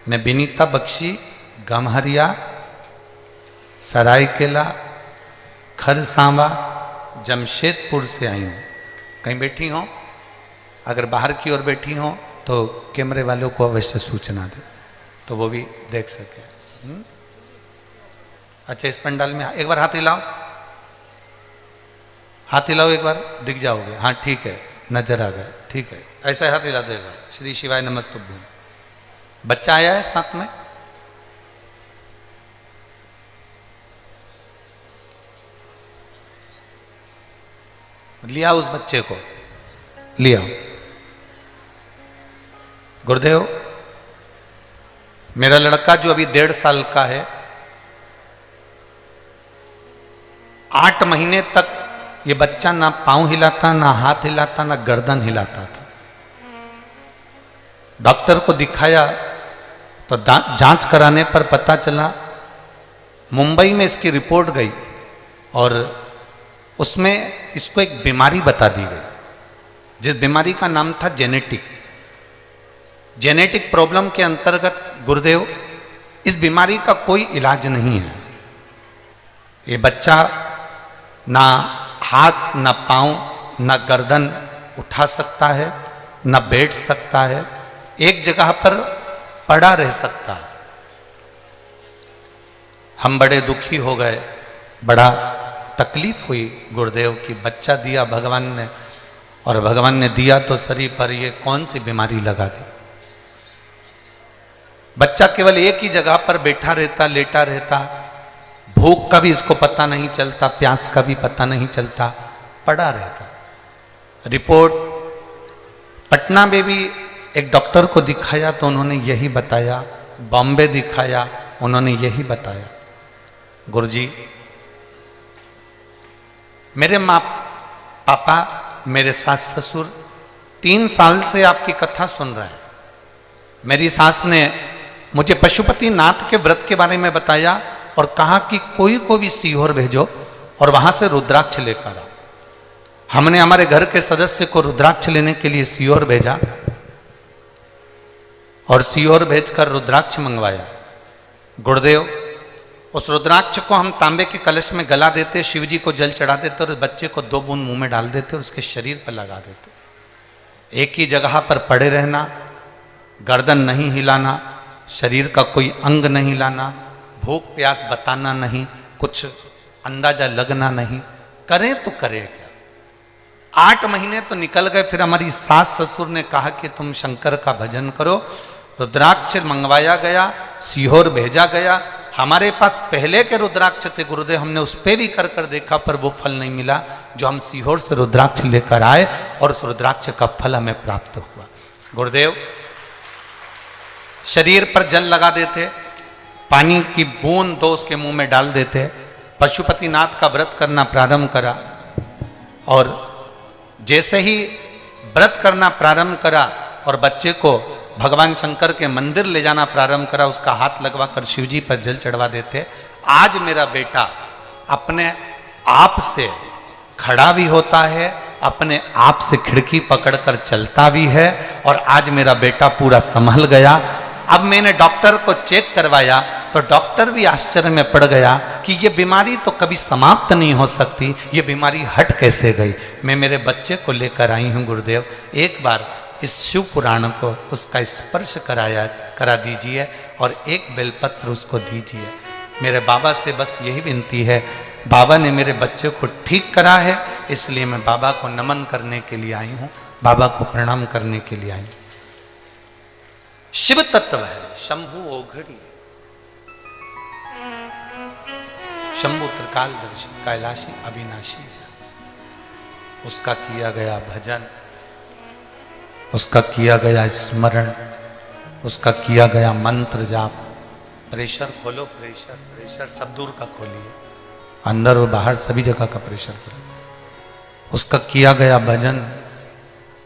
[SPEAKER 1] मैं विनीता बख्शी गमहरिया सरायकेला खरसावा जमशेदपुर से आई हूँ। कहीं बैठी हो? अगर बाहर की ओर बैठी हो तो कैमरे वालों को अवश्य सूचना दे तो वो भी देख सके। अच्छा, इस पंडाल में एक बार हाथ हिलाओ, हाथ हिलाओ, एक बार दिख जाओगे। हाँ ठीक है, नजर आ गया, ठीक है, ऐसा हाथ हिला दो एक बार। श्री शिवाय नमस्तुभ्यं। बच्चा आया है साथ में? लिया उस बच्चे को, लिया। गुरुदेव, मेरा लड़का जो अभी 1.5 साल का है, 8 महीने तक ये बच्चा ना पांव हिलाता, ना हाथ हिलाता, ना गर्दन हिलाता था। डॉक्टर को दिखाया तो जांच कराने पर पता चला, मुंबई में इसकी रिपोर्ट गई और उसमें इसको एक बीमारी बता दी गई, जिस बीमारी का नाम था जेनेटिक प्रॉब्लम के अंतर्गत गुरुदेव इस बीमारी का कोई इलाज नहीं है। ये बच्चा ना हाथ, ना पांव, ना गर्दन उठा सकता है, ना बैठ सकता है, एक जगह पर पड़ा रह सकता है। हम बड़े दुखी हो गए, बड़ा तकलीफ हुई गुरुदेव की। बच्चा दिया भगवान ने, और भगवान ने दिया तो शरीर पर ये कौन सी बीमारी लगा दी। बच्चा केवल एक ही जगह पर बैठा रहता, लेटा रहता, भूख का भी इसको पता नहीं चलता, प्यास का भी पता नहीं चलता, पड़ा रहता। रिपोर्ट पटना में भी एक डॉक्टर को दिखाया तो उन्होंने यही बताया, बॉम्बे दिखाया, उन्होंने यही बताया। गुरुजी, मेरे माँ पापा, मेरे सास ससुर 3 साल से आपकी कथा सुन रहे हैं। मेरी सास ने मुझे पशुपति नाथ के व्रत के बारे में बताया और कहा कि कोई को भी सीहोर भेजो और वहां से रुद्राक्ष लेकर आओ। हमने हमारे घर के सदस्य को रुद्राक्ष लेने के लिए सीहोर भेजा और सीहोर भेजकर रुद्राक्ष मंगवाया। गुरुदेव, उस रुद्राक्ष को हम तांबे के कलश में गला देते, शिव जी को जल चढ़ा देते और उस बच्चे को 2 बूंद मुंह में डाल देते और उसके शरीर पर लगा देते। एक ही जगह पर पड़े रहना, गर्दन नहीं हिलाना, शरीर का कोई अंग नहीं हिलाना, भूख प्यास बताना नहीं, कुछ अंदाजा लगना नहीं, करें तो करें क्या। 8 महीने तो निकल गए। फिर हमारी सास ससुर ने कहा कि तुम शंकर का भजन करो। रुद्राक्ष मंगवाया गया, सीहोर भेजा गया। हमारे पास पहले के रुद्राक्ष थे गुरुदेव, हमने उस पर भी कर देखा पर वो फल नहीं मिला जो हम सीहोर से रुद्राक्ष लेकर आए और उस रुद्राक्ष का फल हमें प्राप्त हुआ। गुरुदेव, शरीर पर जल लगा देते, पानी की बूंद 2 उसके मुंह में डाल देते। पशुपतिनाथ का व्रत करना प्रारंभ करा और जैसे ही व्रत करना प्रारंभ करा और बच्चे को भगवान शंकर के मंदिर ले जाना प्रारंभ करा, उसका हाथ लगवाकर शिव जी पर जल चढ़वा देते। आज मेरा बेटा अपने आप से खड़ा भी होता है, अपने आप से खिड़की पकड़कर चलता भी है और आज मेरा बेटा पूरा संभल गया। अब मैंने डॉक्टर को चेक करवाया तो डॉक्टर भी आश्चर्य में पड़ गया कि ये बीमारी तो कभी समाप्त नहीं हो सकती, ये बीमारी हट कैसे गई। मैं मेरे बच्चे को लेकर आई हूँ गुरुदेव, एक बार इस शिव पुराण को उसका स्पर्श करा दीजिए और एक बेलपत्र उसको दीजिए। मेरे बाबा से बस यही विनती है, बाबा ने मेरे बच्चे को ठीक करा है, इसलिए मैं बाबा को नमन करने के लिए आई हूँ, बाबा को प्रणाम करने के लिए आई हूँ। शिव तत्व है, शंभु ओघड़ी, शंभु त्रिकालदर्शी, कैलाशी, अविनाशी है। उसका किया गया भजन, उसका किया गया स्मरण, उसका किया गया मंत्र जाप। प्रेशर खोलो, प्रेशर सब दूर का खोलिए, अंदर और बाहर सभी जगह का प्रेशर करो। उसका किया गया भजन,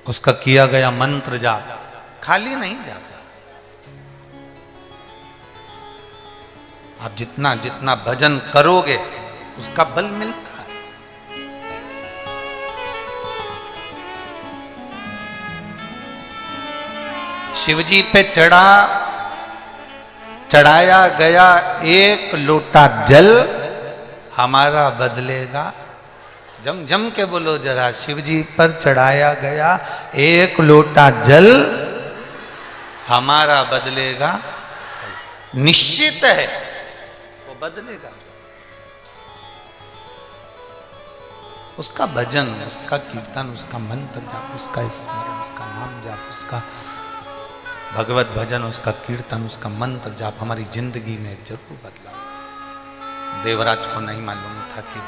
[SPEAKER 1] उसका किया गया मंत्र जाप खाली नहीं जाता। आप जितना जितना भजन करोगे उसका बल मिलता है। शिवजी पे चढ़ाया गया एक लोटा जल हमारा बदलेगा। जम जम के बोलो जरा, शिवजी पर चढ़ाया गया एक लोटा जल हमारा बदलेगा। निश्चित है वो बदलेगा। उसका भजन, उसका कीर्तन, उसका मंत्र जाप, उसका स्मरण, उसका नाम जाप, उसका भगवत भजन, उसका कीर्तन, उसका मंत्र जाप हमारी जिंदगी में जरूर बदला। देवराज को नहीं मालूम था कि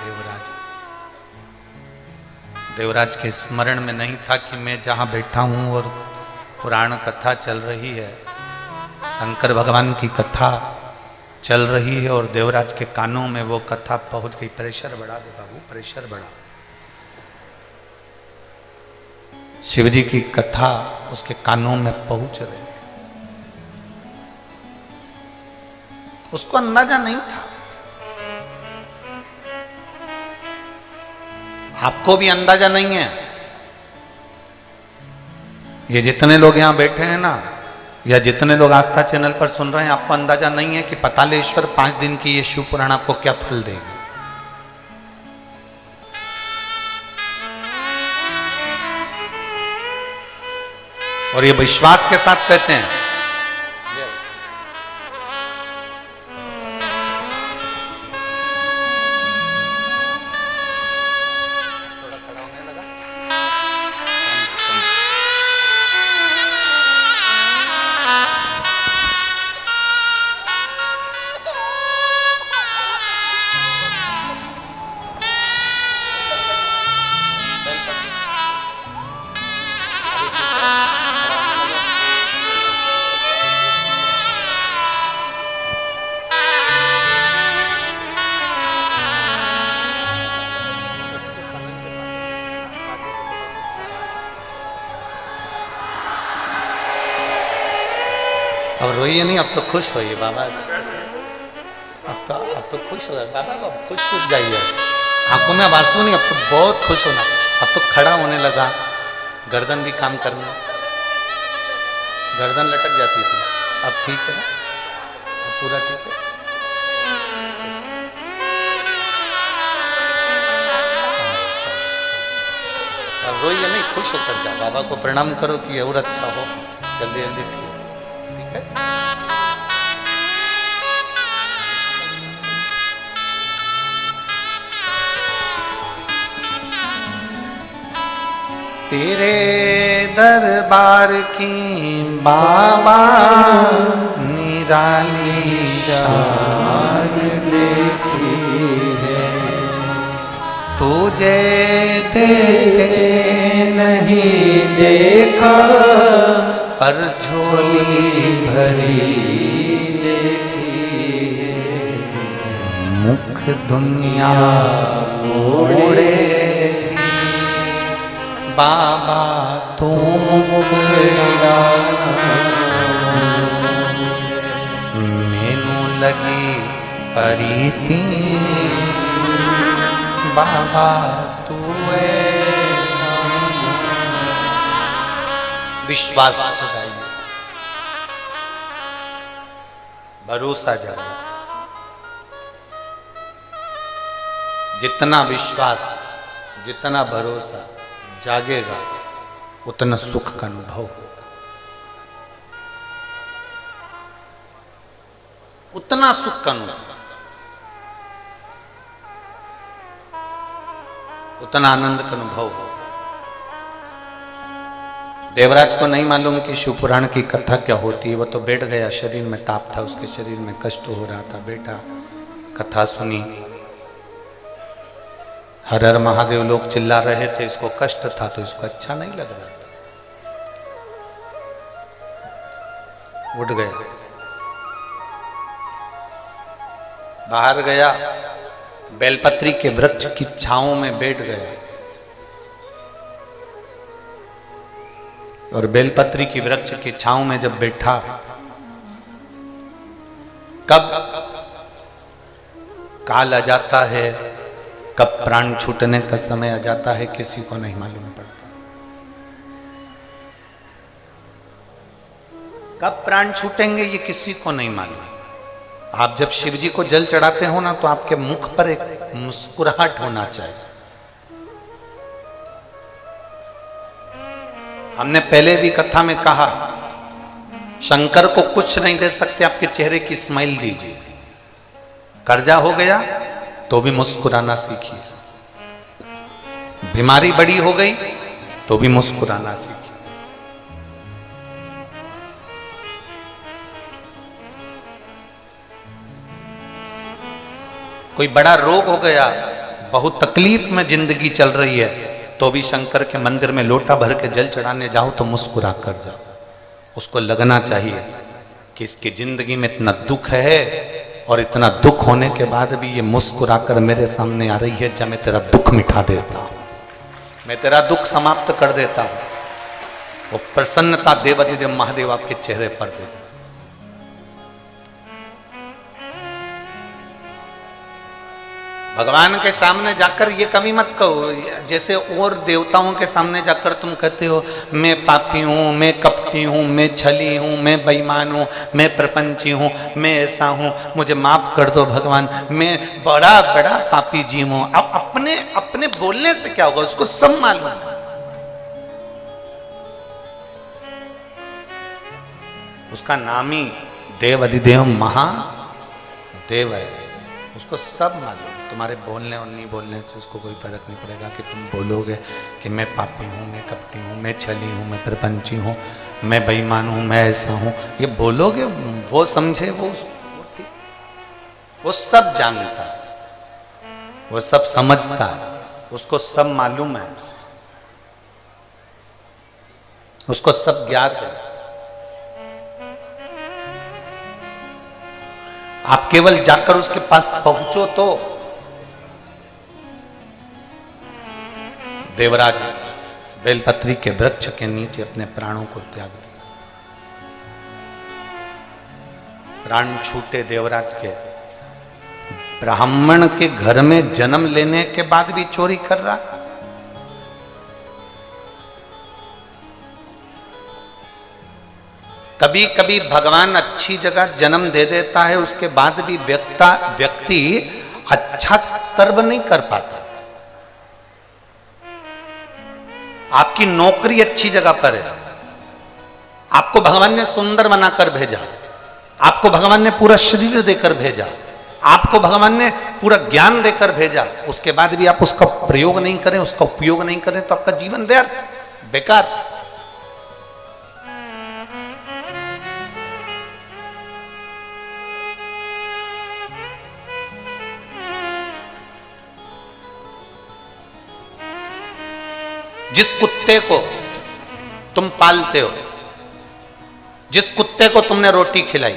[SPEAKER 1] देवराज के स्मरण में नहीं था कि मैं जहां बैठा हूं और पुराण कथा चल रही है, शंकर भगवान की कथा चल रही है और देवराज के कानों में वो कथा पहुंच गई। प्रेशर बढ़ा देगा वो, प्रेशर बढ़ा। शिवजी की कथा उसके कानों में पहुंच रही है। उसको अंदाजा नहीं था। आपको भी अंदाजा नहीं है। ये जितने लोग यहां बैठे हैं ना, या जितने लोग आस्था चैनल पर सुन रहे हैं, आपको अंदाजा नहीं है कि पातालेश्वर 5 दिन की ये शिव पुराण आपको क्या फल देगा। और ये विश्वास के साथ कहते हैं। अब रोइए नहीं, अब तो खुश होइए बाबा। अब तो खुश हो बाबा, अब खुश जाइए। आंखों में आंसू नहीं, अब तो बहुत खुश होना। अब तो खड़ा होने लगा, गर्दन भी काम करना। गर्दन लटक जाती थी, अब ठीक है, अब पूरा ठीक है। अब रोइए नहीं, खुश होकर जा। बाबा को प्रणाम करो कि और अच्छा हो, जल्दी जल्दी ठीक है। तेरे दरबार की बाबा निराली शान देखी है, तुझे देखे नहीं देखा पर झोली भरी देखी है। मुख दुनिया मोड़े बाबा तू मुख मैनू लगी परीती बाबा तू ऐसा। विश्वास जगाइए, भरोसा जगाइए। जितना विश्वास, जितना भरोसा जागेगा उतना सुख का अनुभव होगा। उतना सुख का अनुभव, उतना आनंद का अनुभव होगा। देवराज को नहीं मालूम कि शिव पुराण की कथा क्या होती है। वो तो बैठ गया, शरीर में ताप था, उसके शरीर में कष्ट हो रहा था। बैठा, कथा सुनी, हर हर महादेव लोग चिल्ला रहे थे। इसको कष्ट था तो इसको अच्छा नहीं लग रहा था। उठ गया, बाहर गया, बेलपत्री के वृक्ष की छांव में बैठ गया। और बेलपत्री की वृक्ष की छांव में जब बैठा, कब काल आ जाता है, कब प्राण छूटने का समय आ जाता है, किसी को नहीं मालूम पड़ता। कब प्राण छूटेंगे ये किसी को नहीं मालूम। आप जब शिव जी को जल चढ़ाते हो ना, तो आपके मुख पर एक मुस्कुराहट होना चाहिए। हमने पहले भी कथा में कहा, शंकर को कुछ नहीं दे सकते, आपके चेहरे की स्माइल दीजिए। कर्जा हो गया तो भी मुस्कुराना सीखिए, बीमारी बड़ी हो गई तो भी मुस्कुराना सीखिए। कोई बड़ा रोग हो गया, बहुत तकलीफ में जिंदगी चल रही है, तो भी शंकर के मंदिर में लोटा भर के जल चढ़ाने जाओ तो मुस्कुरा कर जाओ। उसको लगना चाहिए कि इसकी जिंदगी में इतना दुख है, और इतना दुख होने के बाद भी ये मुस्कुरा कर मेरे सामने आ रही है। जब मैं तेरा दुख मिटा देता हूं, मैं तेरा दुख समाप्त कर देता हूं, वो प्रसन्नता देवाधिदेव महादेव आपके चेहरे पर दे। भगवान के सामने जाकर ये कभी मत कहो, जैसे और देवताओं के सामने जाकर तुम कहते हो मैं पापी हूँ, मैं कपटी हूँ, मैं छली हूँ, मैं बेईमान हूँ, मैं प्रपंची हूँ, मैं ऐसा हूँ, मुझे माफ कर दो भगवान, मैं बड़ा बड़ा पापी जीव हूँ। अब अपने अपने बोलने से क्या होगा, उसको सब मालूम है। उसका नाम ही देव अधिदेव महादेव है, उसको सब मालूम। तुम्हारे बोलने और नहीं बोलने से उसको कोई फर्क नहीं पड़ेगा कि तुम बोलोगे कि मैं पापी हूँ, मैं कपटी हूँ, मैं छली हूँ, मैं प्रपंची हूँ, मैं बेईमान हूँ, मैं ऐसा हूँ। ये बोलोगे, वो समझे, वो सब जानता, वो सब समझता है, उसको सब मालूम है, उसको सब ज्ञात है। आप केवल जाकर उसके पास पहुंचो तो। देवराज बेलपत्री के वृक्ष के नीचे अपने प्राणों को त्याग दिया। प्राण छूटे देवराज के। ब्राह्मण के घर में जन्म लेने के बाद भी चोरी कर रहा। कभी कभी भगवान अच्छी जगह जन्म दे देता है, उसके बाद भी व्यक्ति अच्छा कर्म नहीं कर पाता। आपकी नौकरी अच्छी जगह पर है, आपको भगवान ने सुंदर बनाकर भेजा, आपको भगवान ने पूरा शरीर देकर भेजा, आपको भगवान ने पूरा ज्ञान देकर भेजा, उसके बाद भी आप उसका प्रयोग नहीं करें, उसका उपयोग नहीं करें, तो आपका जीवन व्यर्थ, बेकार। जिस कुत्ते को तुम पालते हो, जिस कुत्ते को तुमने रोटी खिलाई,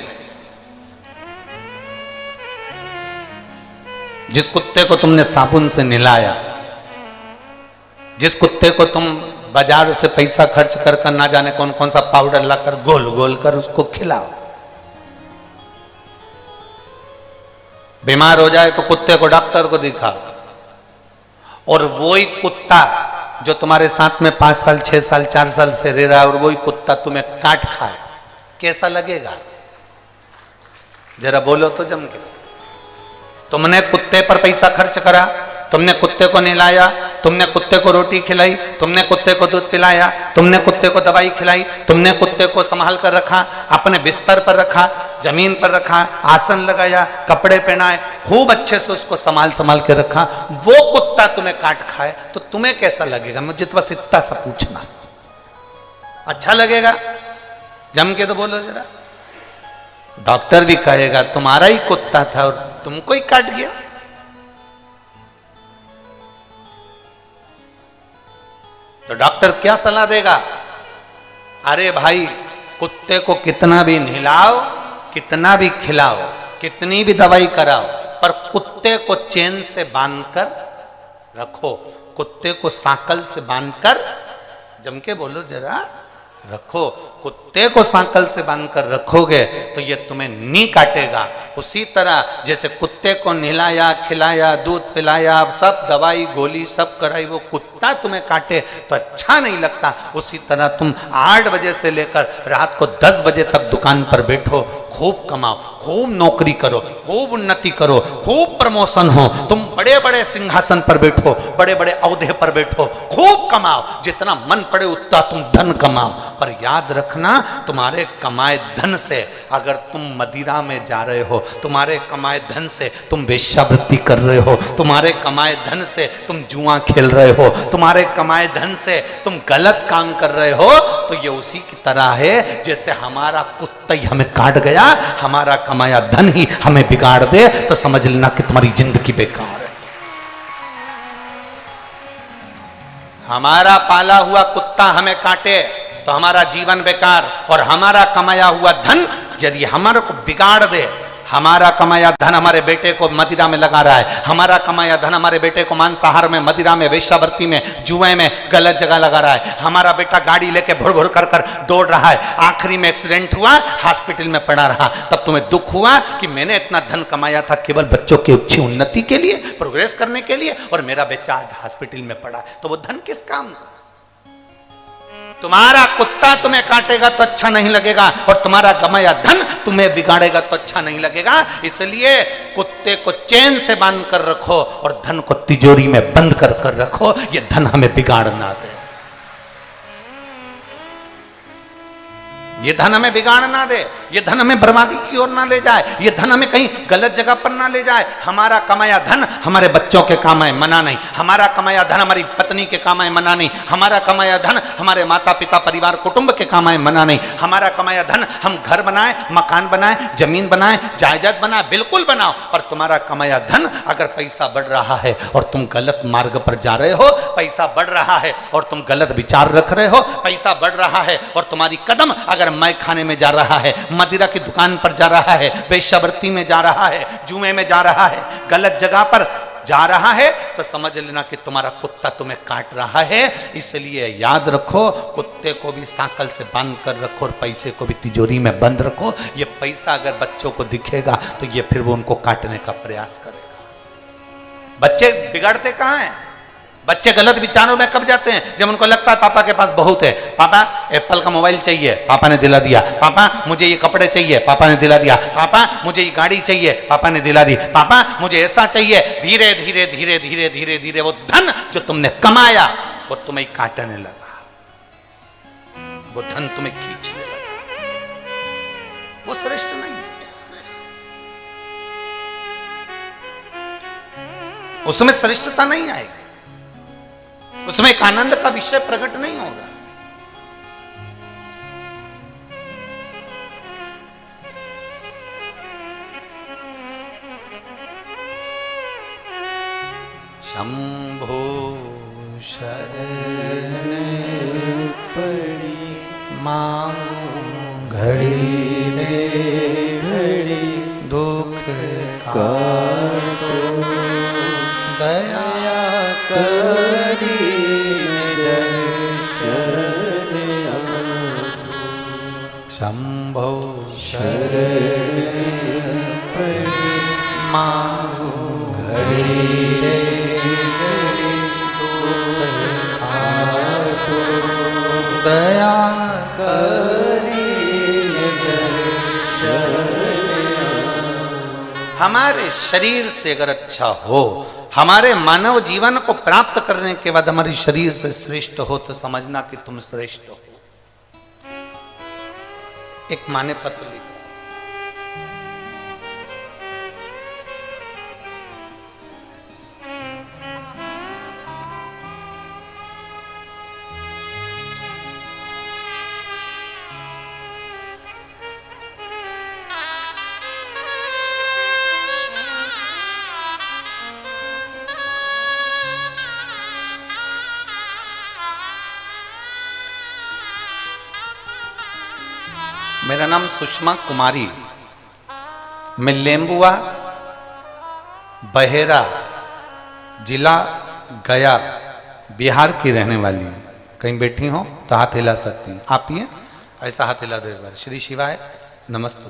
[SPEAKER 1] जिस कुत्ते को तुमने साबुन से नहलाया, जिस कुत्ते को तुम बाजार से पैसा खर्च कर ना जाने कौन कौन सा पाउडर लाकर गोल गोल कर उसको खिलाओ, बीमार हो जाए तो कुत्ते को डॉक्टर को दिखाओ, और वही कुत्ता जो तुम्हारे साथ में 5 साल 6 साल 4 साल से रह रहा है, और वही कुत्ता तुम्हें काट खाए, कैसा लगेगा? जरा बोलो तो जम के। तुमने कुत्ते पर पैसा खर्च करा, तुमने कुत्ते को नहलाया, तुमने कुत्ते को रोटी खिलाई, तुमने कुत्ते को दूध पिलाया, तुमने कुत्ते को दवाई खिलाई, तुमने कुत्ते को संभाल कर रखा, अपने बिस्तर पर रखा, जमीन पर रखा, आसन लगाया, कपड़े पहनाए, खूब अच्छे से उसको संभाल के रखा। वो कुत्ता तुम्हें काट खाए तो तुम्हें कैसा लगेगा? मुझे तो बस इतना सा पूछना। अच्छा लगेगा? जम के तो बोलो जरा। डॉक्टर भी कहेगा तुम्हारा ही कुत्ता था और तुमको ही काट गया। तो डॉक्टर क्या सलाह देगा? अरे भाई, कुत्ते को कितना भी नहलाओ, कितना भी खिलाओ, कितनी भी दवाई कराओ, पर कुत्ते को चेन से बांधकर रखो, कुत्ते को सांकल से बांधकर, जम के बोलो जरा, रखो। कुत्ते को सांकल से बांधकर रखोगे तो ये तुम्हें नहीं काटेगा। उसी तरह जैसे कुत्ते को नहलाया खिलाया दूध पिलाया सब दवाई गोली सब कराई, वो कुत्ता तुम्हें काटे तो अच्छा नहीं लगता। उसी तरह तुम 8 बजे से लेकर रात को 10 बजे तक दुकान पर बैठो, खूब कमाओ, खूब नौकरी करो, खूब उन्नति करो, खूब प्रमोशन हो, तुम बड़े बड़े सिंहासन पर बैठो, बड़े बड़े औहदे पर बैठो, खूब कमाओ, जितना मन पड़े उतना तुम धन कमाओ। पर याद रखना, तुम्हारे कमाए धन से अगर तुम मदिरा में जा रहे हो, तुम्हारे कमाए धन से तुम वेश्यावृत्ति कर रहे हो, तुम्हारे कमाए धन से तुम जुआ खेल रहे हो, तुम्हारे कमाए धन से तुम गलत काम कर रहे हो, तो ये उसी की तरह है जैसे हमारा कुत्ता ही हमें काट गया, हमारा कमाया धन ही हमें बिगाड़ दे, तो समझ लेना कि तुम्हारी जिंदगी बेकार है। हमारा पाला हुआ कुत्ता हमें काटे तो हमारा जीवन बेकार, और हमारा कमाया हुआ धन यदि हमारे को बिगाड़ दे, हमारा कमाया धन हमारे बेटे को मदिरा में लगा रहा है, हमारा कमाया धन हमारे बेटे को मांसाहार में, मदिरा में, वेश्यावृत्ति में, जुए में, गलत जगह लगा रहा है, हमारा बेटा गाड़ी लेके भुड़ भुड़ कर कर दौड़ रहा है, आखिरी में एक्सीडेंट हुआ, हॉस्पिटल में पड़ा रहा, तब तुम्हें दुख हुआ कि मैंने इतना धन कमाया था केवल बच्चों की अच्छी उन्नति के लिए, प्रोग्रेस करने के लिए, और मेरा बच्चा आज हॉस्पिटल में पड़ा, तो वो धन किस काम का? तुम्हारा कुत्ता तुम्हें काटेगा तो अच्छा नहीं लगेगा, और तुम्हारा कमाया धन तुम्हें बिगाड़ेगा तो अच्छा नहीं लगेगा। इसलिए कुत्ते को चैन से बांध कर रखो और धन को तिजोरी में बंद कर कर रखो, ये धन हमें बिगाड़ ना दे, ये धन हमें बिगाड़ ना दे, ये धन हमें बर्बादी की ओर ना ले जाए, ये धन हमें कहीं गलत जगह पर ना ले जाए। हमारा कमाया धन हमारे बच्चों के काम आए, मना नहीं, हमारा कमाया धन हमारी पत्नी के काम आए, मना नहीं, हमारा कमाया धन हमारे माता पिता परिवार कुटुंब के काम आए, मना नहीं, हमारा कमाया धन हम घर बनाए, मकान बनाए, जमीन बनाए, जायदाद बनाए, बिल्कुल बनाओ, पर तुम्हारा कमाया धन अगर पैसा बढ़ रहा है और तुम गलत मार्ग पर जा रहे हो, पैसा बढ़ रहा है और तुम गलत विचार रख रहे हो, पैसा बढ़ रहा है और तुम्हारी कदम अगर मैं खाने में जा रहा है, मदिरा की दुकान पर जा रहा है, वेश्यावृत्ति में जा रहा है, जुए में जा रहा है, गलत जगह पर जा रहा है, तो समझ लेना कि तुम्हारा कुत्ता तुम्हें काट रहा है। इसलिए याद रखो, कुत्ते को भी सांकल से बांध कर रखो और पैसे को भी तिजोरी में बंद रखो। ये पैसा अगर बच्चों को दिखेगा तो ये फिर वो उनको काटने का प्रयास करेगा। बच्चे बिगड़ते कहाँ हैं? बच्चे गलत विचारों में कब जाते हैं? जब उनको लगता है पापा के पास बहुत है, पापा एप्पल का मोबाइल चाहिए, पापा ने दिला दिया, पापा मुझे ये कपड़े चाहिए, पापा ने दिला दिया, पापा मुझे ये गाड़ी चाहिए, पापा ने दिला दी, पापा मुझे ऐसा चाहिए। धीरे धीरे धीरे धीरे धीरे धीरे वो धन जो तुमने कमाया वो तुम्हें काटने लगा, वो धन तुम्हें खींचने लगा, वो श्रेष्ठ नहीं है, उसमें श्रेष्ठता नहीं आएगी, उसमें एक आनंद का विषय प्रकट नहीं होगा। शंभो शरण पड़ी मांगो घड़ी दे घड़ी दुख काटो दया करी शंभो शरण पड़ी मांगो घड़ी रे घड़ी दुख काटो दया करी हमारे शरीर से अगर अच्छा हो, हमारे मानव जीवन को प्राप्त करने के बाद हमारे शरीर से श्रेष्ठ हो, तो समझना कि तुम श्रेष्ठ हो। एक माँ ने पत्र लिखा, मेरा नाम सुषमा कुमारी, मैं लेम्बुआ बहेरा जिला गया बिहार की रहने वाली हूँ। कहीं बैठी हो तो हाथ हिला सकती हैं। आप ही ऐसा हाथ हिला दो एक बार। श्री शिवाय नमस्ते।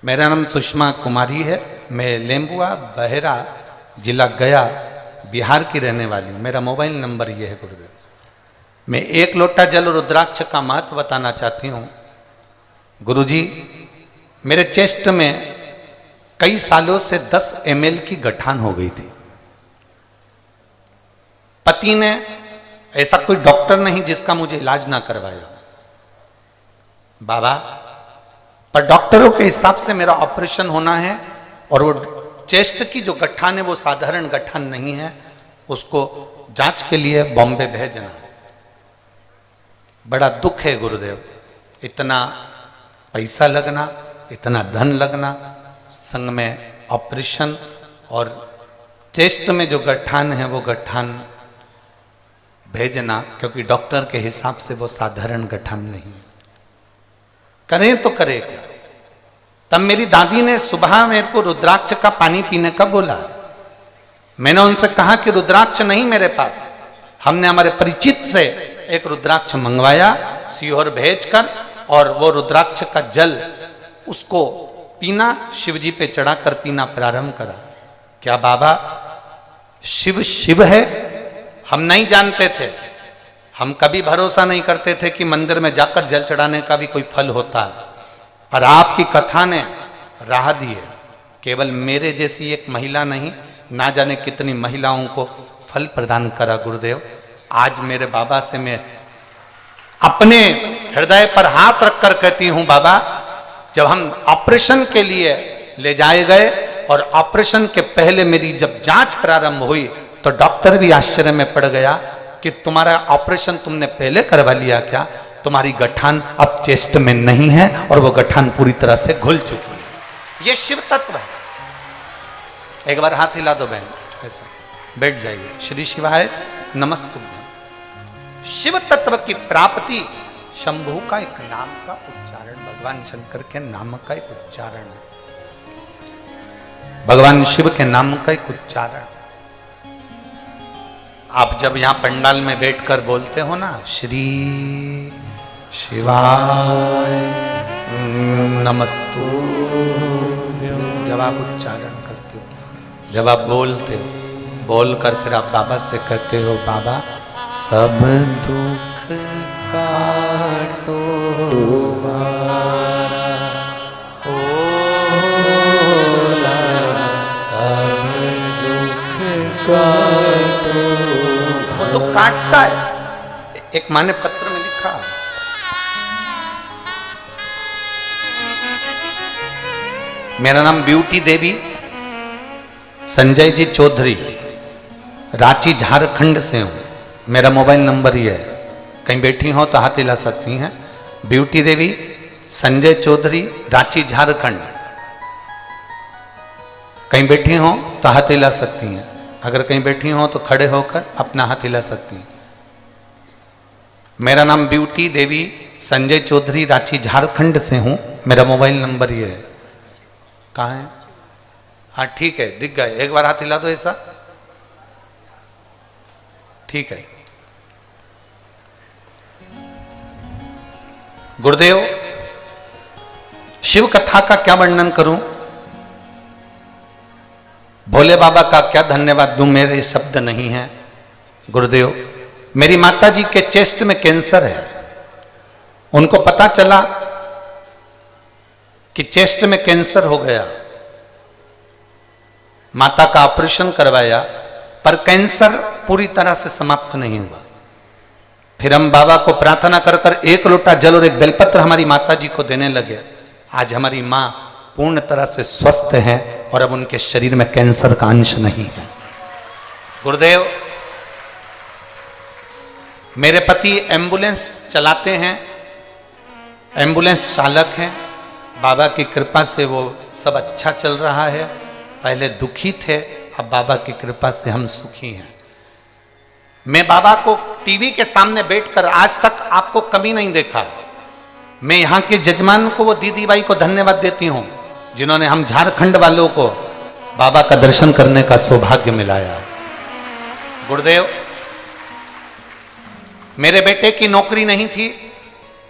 [SPEAKER 1] मेरा नाम सुषमा कुमारी है। मैं लेम्बुआ बहेरा जिला गया बिहार की रहने वाली हूँ। मेरा मोबाइल नंबर ये है गुरुदेव। मैं 1 लोटा जल रुद्राक्ष का महत्व बताना चाहती हूँ। गुरुजी, मेरे चेस्ट में कई सालों से 10 ml की गठान हो गई थी। पति ने, ऐसा कोई डॉक्टर नहीं जिसका मुझे इलाज ना करवाया बाबा, पर डॉक्टरों के हिसाब से मेरा ऑपरेशन होना है और वो चेस्ट की जो गठान है वो साधारण गठान नहीं है, उसको जांच के लिए बॉम्बे भेजना है। बड़ा दुख है गुरुदेव, इतना पैसा लगना, इतना धन लगना, संग में ऑपरेशन और चेस्ट में जो गठान है वो गठान भेजना, क्योंकि डॉक्टर के हिसाब से वो साधारण गठान नहीं है। करें तो करें क्या। तब मेरी दादी ने सुबह मेरे को रुद्राक्ष का पानी पीने का बोला। मैंने उनसे कहा कि रुद्राक्ष नहीं मेरे पास। हमने हमारे परिचित से एक रुद्राक्ष मंगवाया सीहोर भेजकर, और वो रुद्राक्ष का जल उसको पीना, शिव जी पे चढ़ाकर पीना प्रारंभ करा। क्या बाबा शिव शिव है? हम नहीं जानते थे। हम कभी भरोसा नहीं करते थे कि मंदिर में जाकर जल चढ़ाने का भी कोई फल होता है, पर आपकी कथा ने राह दी है। केवल मेरे जैसी एक महिला नहीं, ना जाने कितनी महिलाओं को फल प्रदान करा गुरुदेव। आज मेरे बाबा से मैं अपने हृदय पर हाथ रखकर कहती हूं, बाबा जब हम ऑपरेशन के लिए ले जाए गए और ऑपरेशन के पहले मेरी जब जांच प्रारंभ हुई तो डॉक्टर भी आश्चर्य में पड़ गया कि तुम्हारा ऑपरेशन तुमने पहले करवा लिया क्या? तुम्हारी गठान अब चेस्ट में नहीं है और वो गठान पूरी तरह से घुल चुकी है। ये शिव तत्व है। एक बार हाथ हिला दो बहन, ऐसा बैठ जाइए। श्री शिवाय नमस्ते। शिव तत्व की प्राप्ति शंभु का एक नाम का उच्चारण, भगवान शंकर के नाम का एक उच्चारण है, भगवान शिव के नाम का एक उच्चारण। आप जब यहां पंडाल में बैठकर बोलते हो ना, श्री शिवाय नमस्तु, जब आप उच्चारण करते हो, जब आप बोलते हो, बोलकर फिर आप बाबा से कहते हो, बाबा सब दुख काटो मारा, ओला सब दुख काटो। वो तो काटता है। एक माँ ने पत्र में लिखा, मेरा नाम ब्यूटी देवी संजय जी चौधरी, रांची झारखंड से हूं। मेरा मोबाइल नंबर ये है, कहीं बैठी हो तो हाथ हिला सकती हैं। ब्यूटी देवी संजय चौधरी, रांची झारखंड। कहीं बैठी हो तो हाथ हिला सकती हैं। अगर कहीं बैठी हो तो खड़े होकर अपना हाथ हिला सकती हैं। मेरा नाम ब्यूटी देवी संजय चौधरी, रांची झारखंड से हूं। मेरा मोबाइल नंबर ये है। कहाँ है? हाँ ठीक है, दिख गए। एक बार हाथ हिला दो ऐसा, ठीक है। गुरुदेव, शिव कथा का क्या वर्णन करूं, भोले बाबा का क्या धन्यवाद दूं, मेरे शब्द नहीं है। गुरुदेव, मेरी माता जी के चेस्ट में कैंसर है। उनको पता चला कि चेस्ट में कैंसर हो गया, माता का ऑपरेशन करवाया, पर कैंसर पूरी तरह से समाप्त नहीं हुआ। फिर हम बाबा को प्रार्थना कर कर 1 लोटा जल और 1 बेलपत्र हमारी माता जी को देने लगे। आज हमारी माँ पूर्ण तरह से स्वस्थ हैं और अब उनके शरीर में कैंसर का अंश नहीं है। गुरुदेव, मेरे पति एम्बुलेंस चलाते हैं, एम्बुलेंस चालक हैं। बाबा की कृपा से वो सब अच्छा चल रहा है। पहले दुखी थे, अब बाबा की कृपा से हम सुखी हैं। मैं बाबा को टीवी के सामने बैठकर आज तक आपको कभी नहीं देखा। मैं यहाँ के जजमान को, वो दीदी बाई को धन्यवाद देती हूँ जिन्होंने हम झारखंड वालों को बाबा का दर्शन करने का सौभाग्य मिलाया। गुरुदेव, मेरे बेटे की नौकरी नहीं थी।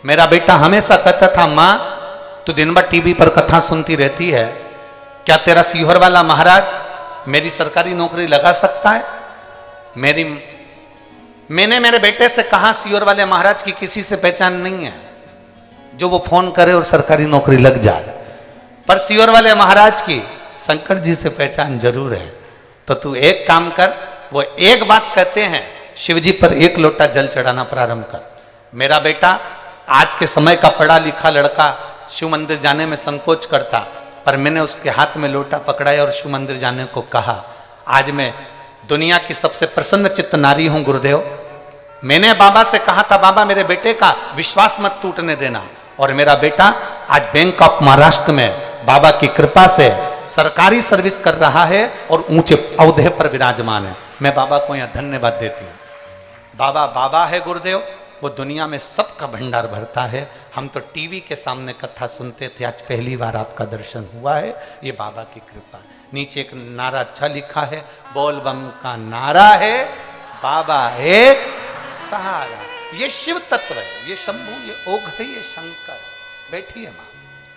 [SPEAKER 1] मेरा बेटा हमेशा कहता था, माँ तू दिन भर टीवी पर कथा सुनती रहती है, क्या तेरा सीहोर वाला महाराज मेरी सरकारी नौकरी लगा सकता है? मैंने मेरे बेटे से कहा, सीहोर वाले महाराज की किसी से पहचान नहीं है जो वो फोन करे और सरकारी नौकरी लग जाए, पर सीहोर वाले महाराज की शंकर जी से पहचान जरूर है। तो तू एक काम कर, वो एक बात कहते हैं, शिव जी पर एक लोटा जल चढ़ाना प्रारंभ कर। मेरा बेटा आज के समय का पढ़ा लिखा लड़का शिव मंदिर जाने में संकोच करता, पर मैंने उसके हाथ में लोटा पकड़ाया और शिव मंदिर जाने को कहा। आज मैं दुनिया की सबसे प्रसन्न चित्त नारी हूं गुरुदेव। मैंने बाबा से कहा था, बाबा मेरे बेटे का विश्वास मत टूटने देना, और मेरा बेटा आज बैंक ऑफ महाराष्ट्र में बाबा की कृपा से सरकारी सर्विस कर रहा है और ऊंचे औहदे पर विराजमान है। मैं बाबा को यहां धन्यवाद देती हूं। बाबा बाबा है गुरुदेव, वो दुनिया में सबका भंडार भरता है। हम तो टीवी के सामने कथा सुनते थे, आज पहली बार आपका दर्शन हुआ है, ये बाबा की कृपा। नीचे एक नारा अच्छा लिखा है, बोल बम का नारा है, बाबा एक सहारा। ये शिव तत्व है, ये शंभु, ये ओघ है, ये शंकर। बैठिए मां,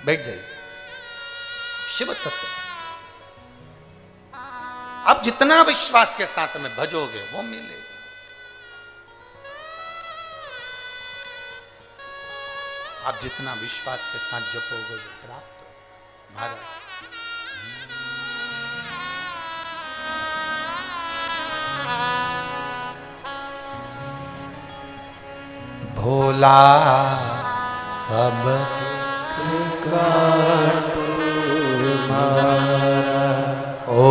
[SPEAKER 1] बैठ जाइए। शिव तत्व अब जितना विश्वास के साथ में भजोगे वो मिलेगा। आप जितना विश्वास के साथ जपोगे वो प्राप्त हो। महाराज भोला सब दुख काटो मारा, ओ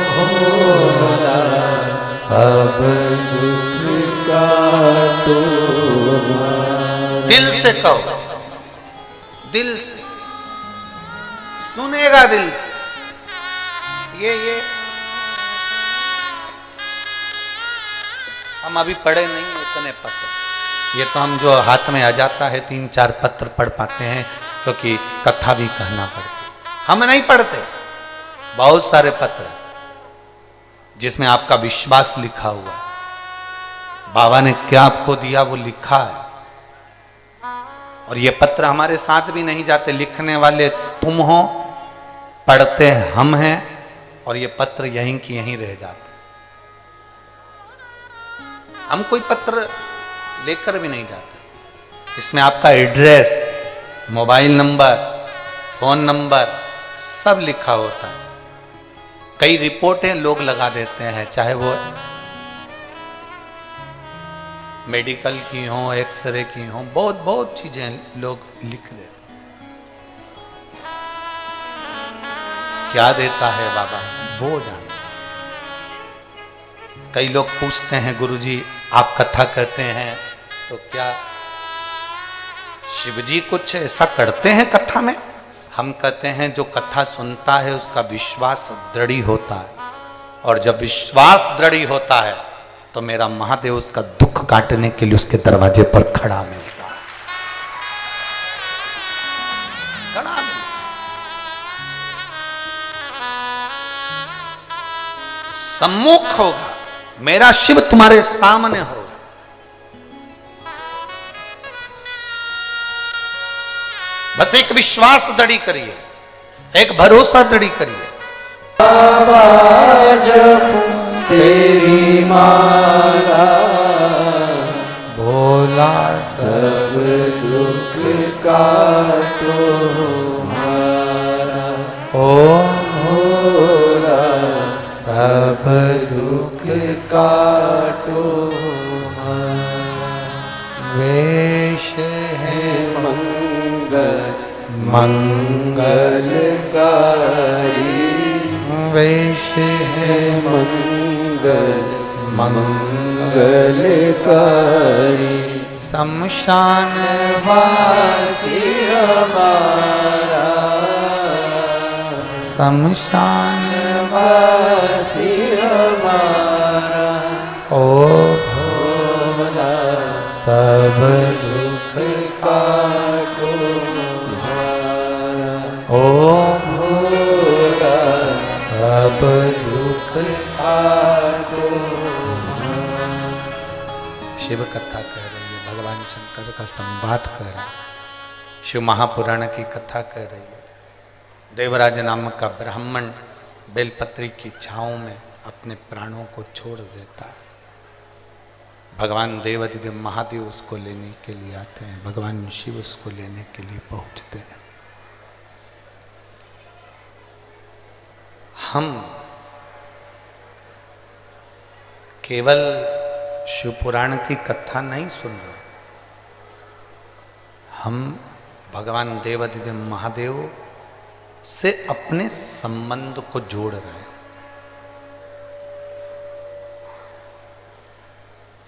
[SPEAKER 1] भोला सब दुख काटो मारा। दिल से कहो, दिल से सुनेगा, दिल से। ये हम अभी पढ़े नहीं इतने पत्र, ये तो हम जो हाथ में आ जाता है 3-4 पत्र पढ़ पाते हैं, क्योंकि कथा भी कहना पड़ती। हम नहीं पढ़ते, बहुत सारे पत्र जिसमें आपका विश्वास लिखा हुआ, बाबा ने क्या आपको दिया वो लिखा है। और ये पत्र हमारे साथ भी नहीं जाते, लिखने वाले तुम हो, पढ़ते हम हैं, और ये पत्र यहीं की यहीं रह जाते। हम कोई पत्र लेकर भी नहीं जाते, इसमें आपका address, mobile number, phone number सब लिखा होता है। कई रिपोर्टें लोग लगा देते हैं, चाहे वो मेडिकल की हो, एक्सरे की हो, बहुत बहुत चीजें लोग लिख देते। क्या देता है बाबा वो जानते। कई लोग पूछते हैं, गुरुजी आप कथा कहते हैं तो क्या शिवजी कुछ ऐसा करते हैं कथा में? हम कहते हैं जो कथा सुनता है उसका विश्वास दृढ़ होता है, और जब विश्वास दृढ़ होता है तो मेरा महादेव उसका दुख काटने के लिए उसके दरवाजे पर खड़ा मिलता है। खड़ा मिलता, सम्मुख होगा, मेरा शिव तुम्हारे सामने होगा। बस एक विश्वास दृढ़ करिए, एक भरोसा दृढ़ करिए। बाबा जपूं तेरी माला, भोला सब दुख काटो हमारा, ओ भोला सब दुख काटो हमारा। वेश है मंगलकारी, वेश है मंगलकारी। शमशान वासी हमारा, शमशान वासी हमारा, ओ भोला सब दुख काटो हमारा, ओ भोला सब दुख काटो। शिव कथा कह रही है, भगवान शंकर का संवाद कह रहा है, शिव महापुराण की कथा कह रही है। देवराज नामक का ब्राह्मण बेलपत्री की छांव में अपने प्राणों को छोड़ देता है। भगवान देवाधिदेव महादेव उसको लेने के लिए आते हैं, भगवान शिव उसको लेने के लिए पहुंचते हैं। हम केवल शिव पुराण की कथा नहीं सुन रहे, हम भगवान देवाधिदेव महादेव से अपने संबंध को जोड़ रहे हैं।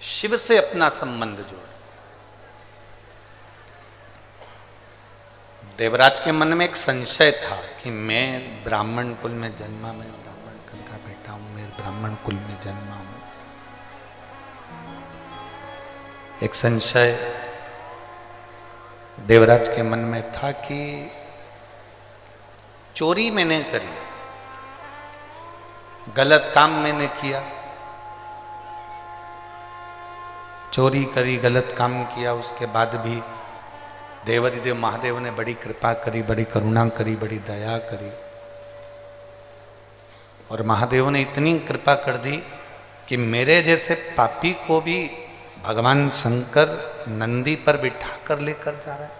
[SPEAKER 1] शिव से अपना संबंध जोड़। देवराज के मन में एक संशय था कि मैं ब्राह्मण कुल में जन्मा, मैं ब्राह्मण कुल का बेटा हूं, मैं ब्राह्मण कुल में जन्मा हूं। एक संशय देवराज के मन में था कि चोरी मैंने करी, गलत काम मैंने किया, चोरी करी, गलत काम किया, उसके बाद भी देवाधिदेव महादेव ने बड़ी कृपा करी, बड़ी करुणा करी, बड़ी दया करी। और महादेव ने इतनी कृपा कर दी कि मेरे जैसे पापी को भी भगवान शंकर नंदी पर बिठा कर लेकर जा रहा है।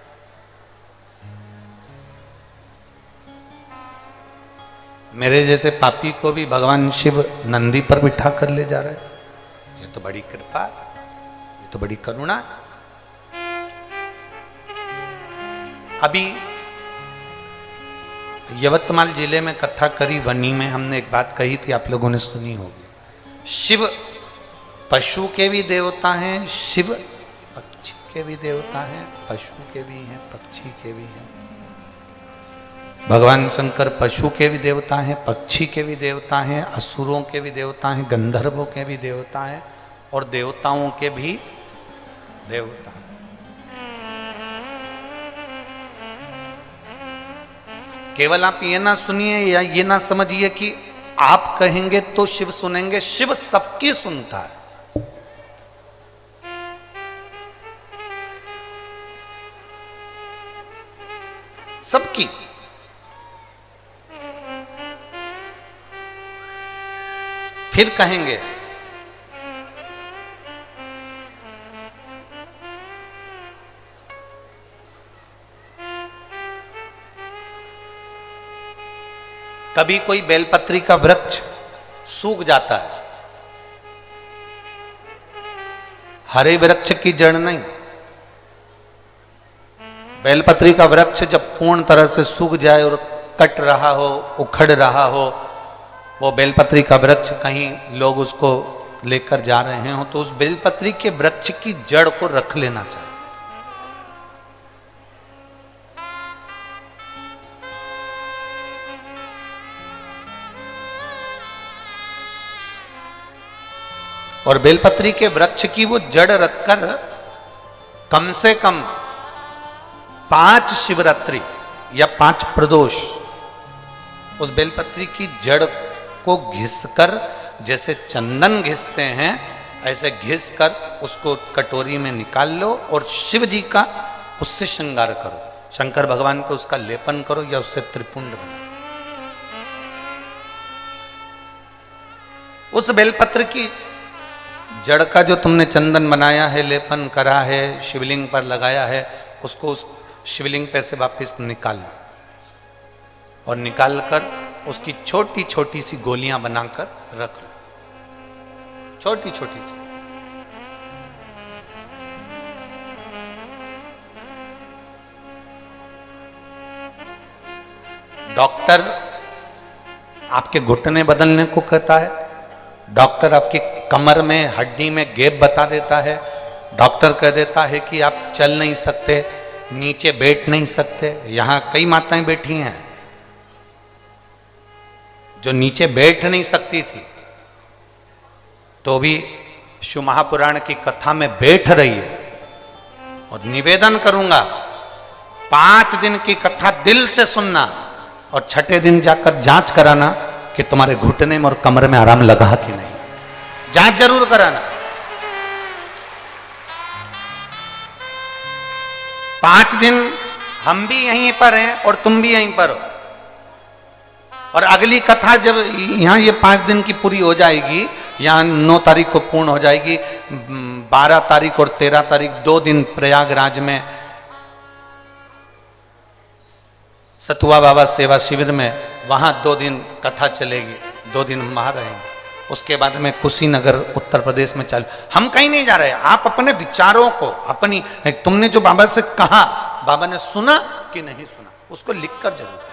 [SPEAKER 1] मेरे जैसे पापी को भी भगवान शिव नंदी पर बिठा कर ले जा रहा है। ये तो बड़ी कृपा, ये तो बड़ी करुणा। अभी यवतमाल जिले में कथा करी वनी में हमने एक बात कही थी, आप लोगों ने सुनी होगी। शिव पशु के भी देवता हैं, शिव पक्षी के भी देवता हैं, पशु के भी हैं, पक्षी के भी हैं। भगवान शंकर पशु के भी देवता हैं, पक्षी के भी देवता हैं, असुरों के भी देवता हैं, गंधर्वों के भी देवता हैं और देवताओं के भी देवता हैं। केवल आप ये ना सुनिए या ये ना समझिए कि आप कहेंगे तो शिव सुनेंगे। शिव सबकी सुनता है। सबकी। फिर कहेंगे कभी कोई बेलपत्री का वृक्ष सूख जाता है, हरे वृक्ष की जड़ नहीं। बेलपत्री का वृक्ष जब पूर्ण तरह से सूख जाए और कट रहा हो, उखड़ रहा हो, वो बेलपत्री का वृक्ष कहीं लोग उसको लेकर जा रहे हो, तो उस बेलपत्री के वृक्ष की जड़ को रख लेना चाहिए। और बेलपत्री के वृक्ष की वो जड़ रखकर कम से कम 5 शिवरात्रि या 5 प्रदोष उस बेलपत्री की जड़ को घिसकर, जैसे चंदन घिसते हैं ऐसे घिसकर उसको कटोरी में निकाल लो और शिव जी का उससे श्रृंगार करो। शंकर भगवान को उसका लेपन करो या उससे त्रिपुंड बना दो। उस बेलपत्र की जड़ का जो तुमने चंदन बनाया है, लेपन करा है, शिवलिंग पर लगाया है, उसको उस शिवलिंग पे से वापस निकाल लो और निकालकर उसकी छोटी छोटी सी गोलियां बनाकर रख लो, छोटी छोटी सी। डॉक्टर आपके घुटने बदलने को कहता है, डॉक्टर आपकी कमर में हड्डी में गैप बता देता है, डॉक्टर कह देता है कि आप चल नहीं सकते, नीचे बैठ नहीं सकते। यहां कई माताएं बैठी हैं जो नीचे बैठ नहीं सकती थी, तो भी शिव महापुराण की कथा में बैठ रही है। और निवेदन करूंगा 5 दिन की कथा दिल से सुनना और 6ठे दिन जाकर जांच कराना कि तुम्हारे घुटने में और कमर में आराम लगा कि नहीं। जांच जरूर कराना। 5 दिन हम भी यहीं पर हैं और तुम भी यहीं पर हो, और अगली कथा जब यहाँ ये 5 दिन की पूरी हो जाएगी, यहाँ 9 तारीख को पूर्ण हो जाएगी, 12 तारीख और 13 तारीख 2 दिन प्रयागराज में सतुआ बाबा सेवा शिविर में, वहाँ 2 दिन कथा चलेगी, 2 दिन हम वहाँ रहेंगे। उसके बाद में कुशीनगर उत्तर प्रदेश में चालू। हम कहीं नहीं जा रहे, आप अपने विचारों को, अपनी, तुमने जो बाबा से कहा, बाबा ने सुना कि नहीं सुना, उसको लिख कर जरूर